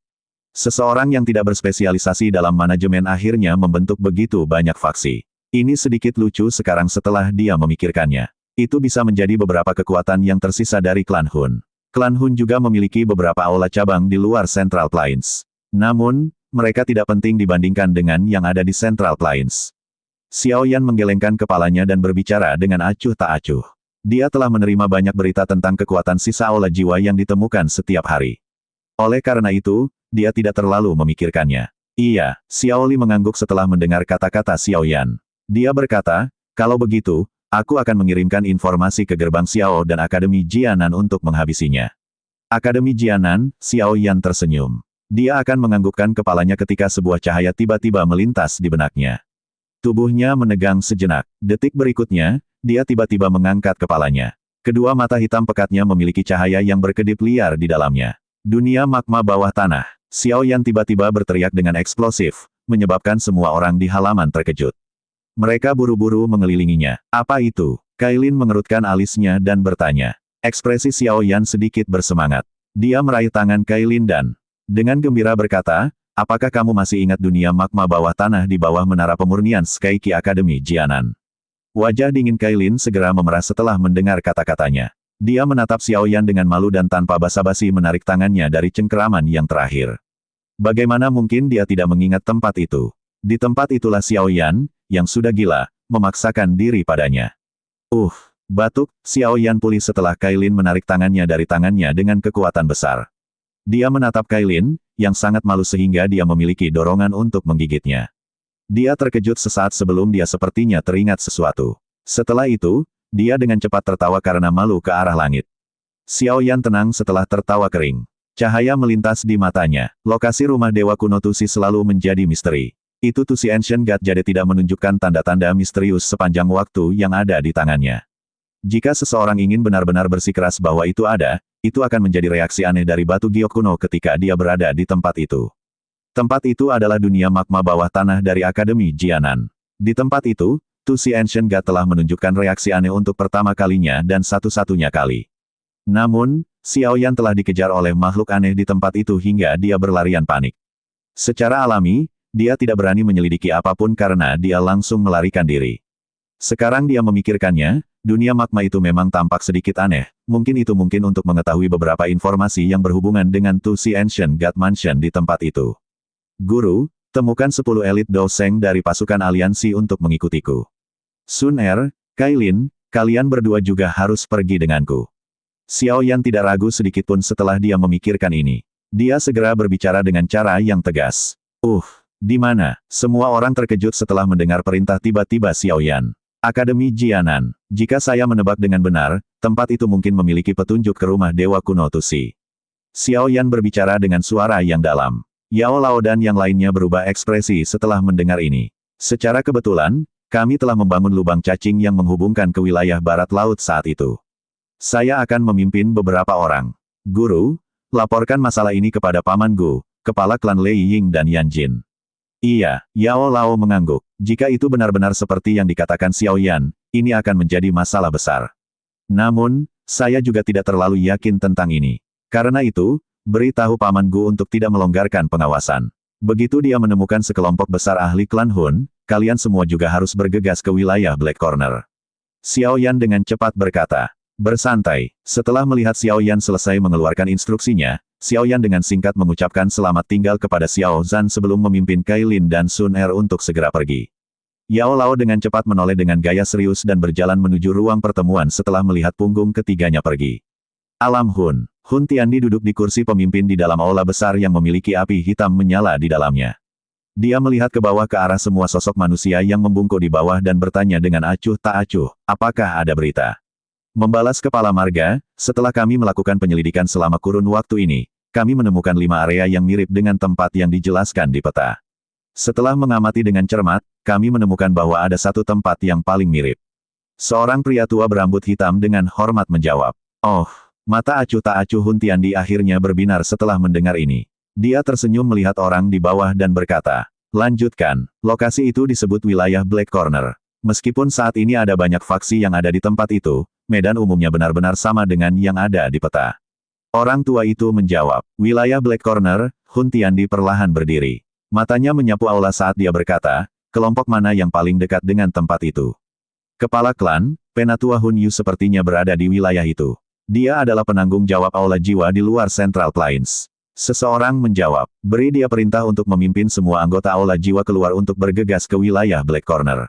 Seseorang yang tidak berspesialisasi dalam manajemen akhirnya membentuk begitu banyak faksi. Ini sedikit lucu sekarang setelah dia memikirkannya. Itu bisa menjadi beberapa kekuatan yang tersisa dari klan Hun. Klan Hun juga memiliki beberapa aula cabang di luar Central Plains. Namun, mereka tidak penting dibandingkan dengan yang ada di Central Plains. Xiao Yan menggelengkan kepalanya dan berbicara dengan acuh tak acuh. Dia telah menerima banyak berita tentang kekuatan sisa aula jiwa yang ditemukan setiap hari. Oleh karena itu, dia tidak terlalu memikirkannya. Iya, Xiao Li mengangguk setelah mendengar kata-kata Xiao Yan. Dia berkata, kalau begitu, aku akan mengirimkan informasi ke gerbang Xiao dan Akademi Jianan untuk menghabisinya. Akademi Jianan, Xiao Yan tersenyum. Dia akan menganggukkan kepalanya ketika sebuah cahaya tiba-tiba melintas di benaknya. Tubuhnya menegang sejenak. Detik berikutnya, dia tiba-tiba mengangkat kepalanya. Kedua mata hitam pekatnya memiliki cahaya yang berkedip liar di dalamnya. Dunia magma bawah tanah. Xiao Yan tiba-tiba berteriak dengan eksplosif, menyebabkan semua orang di halaman terkejut. Mereka buru-buru mengelilinginya. Apa itu? Kailin mengerutkan alisnya dan bertanya. Ekspresi Xiao Yan sedikit bersemangat. Dia meraih tangan Kailin dan dengan gembira berkata, apakah kamu masih ingat dunia magma bawah tanah di bawah menara pemurnian Skyki Academy Jianan? Wajah dingin Kailin segera memerah setelah mendengar kata-katanya. Dia menatap Xiao Yan dengan malu dan tanpa basa-basi menarik tangannya dari cengkeraman yang terakhir. Bagaimana mungkin dia tidak mengingat tempat itu? Di tempat itulah Xiao Yan, yang sudah gila, memaksakan diri padanya. Batuk, Xiao Yan pulih setelah Kailin menarik tangannya dari tangannya dengan kekuatan besar. Dia menatap Kailin, yang sangat malu sehingga dia memiliki dorongan untuk menggigitnya. Dia terkejut sesaat sebelum dia sepertinya teringat sesuatu. Setelah itu, dia dengan cepat tertawa karena malu ke arah langit. Xiao Yan tenang setelah tertawa kering. Cahaya melintas di matanya. Lokasi rumah Dewa Kuno Tusi selalu menjadi misteri. Itu Tusi Ancient God Jade tidak menunjukkan tanda-tanda misterius sepanjang waktu yang ada di tangannya. Jika seseorang ingin benar-benar bersikeras bahwa itu ada, itu akan menjadi reaksi aneh dari batu giok kuno ketika dia berada di tempat itu. Tempat itu adalah dunia magma bawah tanah dari Akademi Jianan. Di tempat itu, Tusi Ancient God telah menunjukkan reaksi aneh untuk pertama kalinya dan satu-satunya kali. Namun, Xiao Yan telah dikejar oleh makhluk aneh di tempat itu hingga dia berlarian panik. Secara alami, dia tidak berani menyelidiki apapun karena dia langsung melarikan diri. Sekarang dia memikirkannya, dunia magma itu memang tampak sedikit aneh, mungkin untuk mengetahui beberapa informasi yang berhubungan dengan Tusi Ancient God Mansion di tempat itu. Guru, temukan 10 elit Doseng dari pasukan aliansi untuk mengikutiku. Sun Er, Kailin, kalian berdua juga harus pergi denganku. Xiao Yan tidak ragu sedikitpun setelah dia memikirkan ini. Dia segera berbicara dengan cara yang tegas. Di mana? Semua orang terkejut setelah mendengar perintah tiba-tiba Xiao Yan. Akademi Jianan. Jika saya menebak dengan benar, tempat itu mungkin memiliki petunjuk ke rumah Dewa Kuno Tusi. Xiao Yan berbicara dengan suara yang dalam. Yao Lao dan yang lainnya berubah ekspresi setelah mendengar ini. Secara kebetulan, kami telah membangun lubang cacing yang menghubungkan ke wilayah barat laut saat itu. Saya akan memimpin beberapa orang. Guru, laporkan masalah ini kepada Paman Gu, kepala klan Lei Ying dan Yan Jin. Iya, Yao Lao mengangguk. Jika itu benar-benar seperti yang dikatakan Xiao Yan, ini akan menjadi masalah besar. Namun, saya juga tidak terlalu yakin tentang ini. Karena itu, beritahu Paman Gu untuk tidak melonggarkan pengawasan. Begitu dia menemukan sekelompok besar ahli klan Hun, kalian semua juga harus bergegas ke wilayah Black Corner. Xiao Yan dengan cepat berkata. Bersantai. Setelah melihat Xiao Yan selesai mengeluarkan instruksinya, Xiao Yan dengan singkat mengucapkan selamat tinggal kepada Xiao Zhan sebelum memimpin Kailin dan Sun Er untuk segera pergi. Yao Lao dengan cepat menoleh dengan gaya serius dan berjalan menuju ruang pertemuan setelah melihat punggung ketiganya pergi. Alam Hun. Hun Tiandi duduk di kursi pemimpin di dalam aula besar yang memiliki api hitam menyala di dalamnya. Dia melihat ke bawah ke arah semua sosok manusia yang membungkuk di bawah dan bertanya dengan acuh tak acuh, apakah ada berita? Membalas Kepala Marga, setelah kami melakukan penyelidikan selama kurun waktu ini, kami menemukan 5 area yang mirip dengan tempat yang dijelaskan di peta. Setelah mengamati dengan cermat, kami menemukan bahwa ada satu tempat yang paling mirip. Seorang pria tua berambut hitam dengan hormat menjawab. Mata acuh tak acuh Hun Tiandi akhirnya berbinar setelah mendengar ini. Dia tersenyum melihat orang di bawah dan berkata, lanjutkan, lokasi itu disebut wilayah Black Corner. Meskipun saat ini ada banyak faksi yang ada di tempat itu, medan umumnya benar-benar sama dengan yang ada di peta. Orang tua itu menjawab, wilayah Black Corner. Hun Tiandi perlahan berdiri. Matanya menyapu aula saat dia berkata, kelompok mana yang paling dekat dengan tempat itu? Kepala klan, Penatua Hun Yu sepertinya berada di wilayah itu. Dia adalah penanggung jawab aula jiwa di luar Central Plains. Seseorang menjawab, beri dia perintah untuk memimpin semua anggota aula jiwa keluar untuk bergegas ke wilayah Black Corner.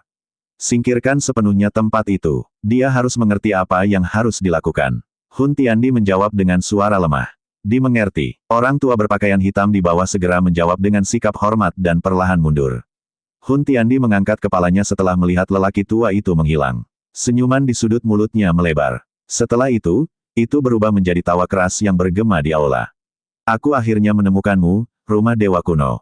Singkirkan sepenuhnya tempat itu. Dia harus mengerti apa yang harus dilakukan. Hun Tiandi menjawab dengan suara lemah. Dimengerti. Orang tua berpakaian hitam di bawah segera menjawab dengan sikap hormat dan perlahan mundur. Hun Tiandi mengangkat kepalanya setelah melihat lelaki tua itu menghilang. Senyuman di sudut mulutnya melebar. Setelah itu berubah menjadi tawa keras yang bergema di aula. Aku akhirnya menemukanmu, rumah Dewa Kuno.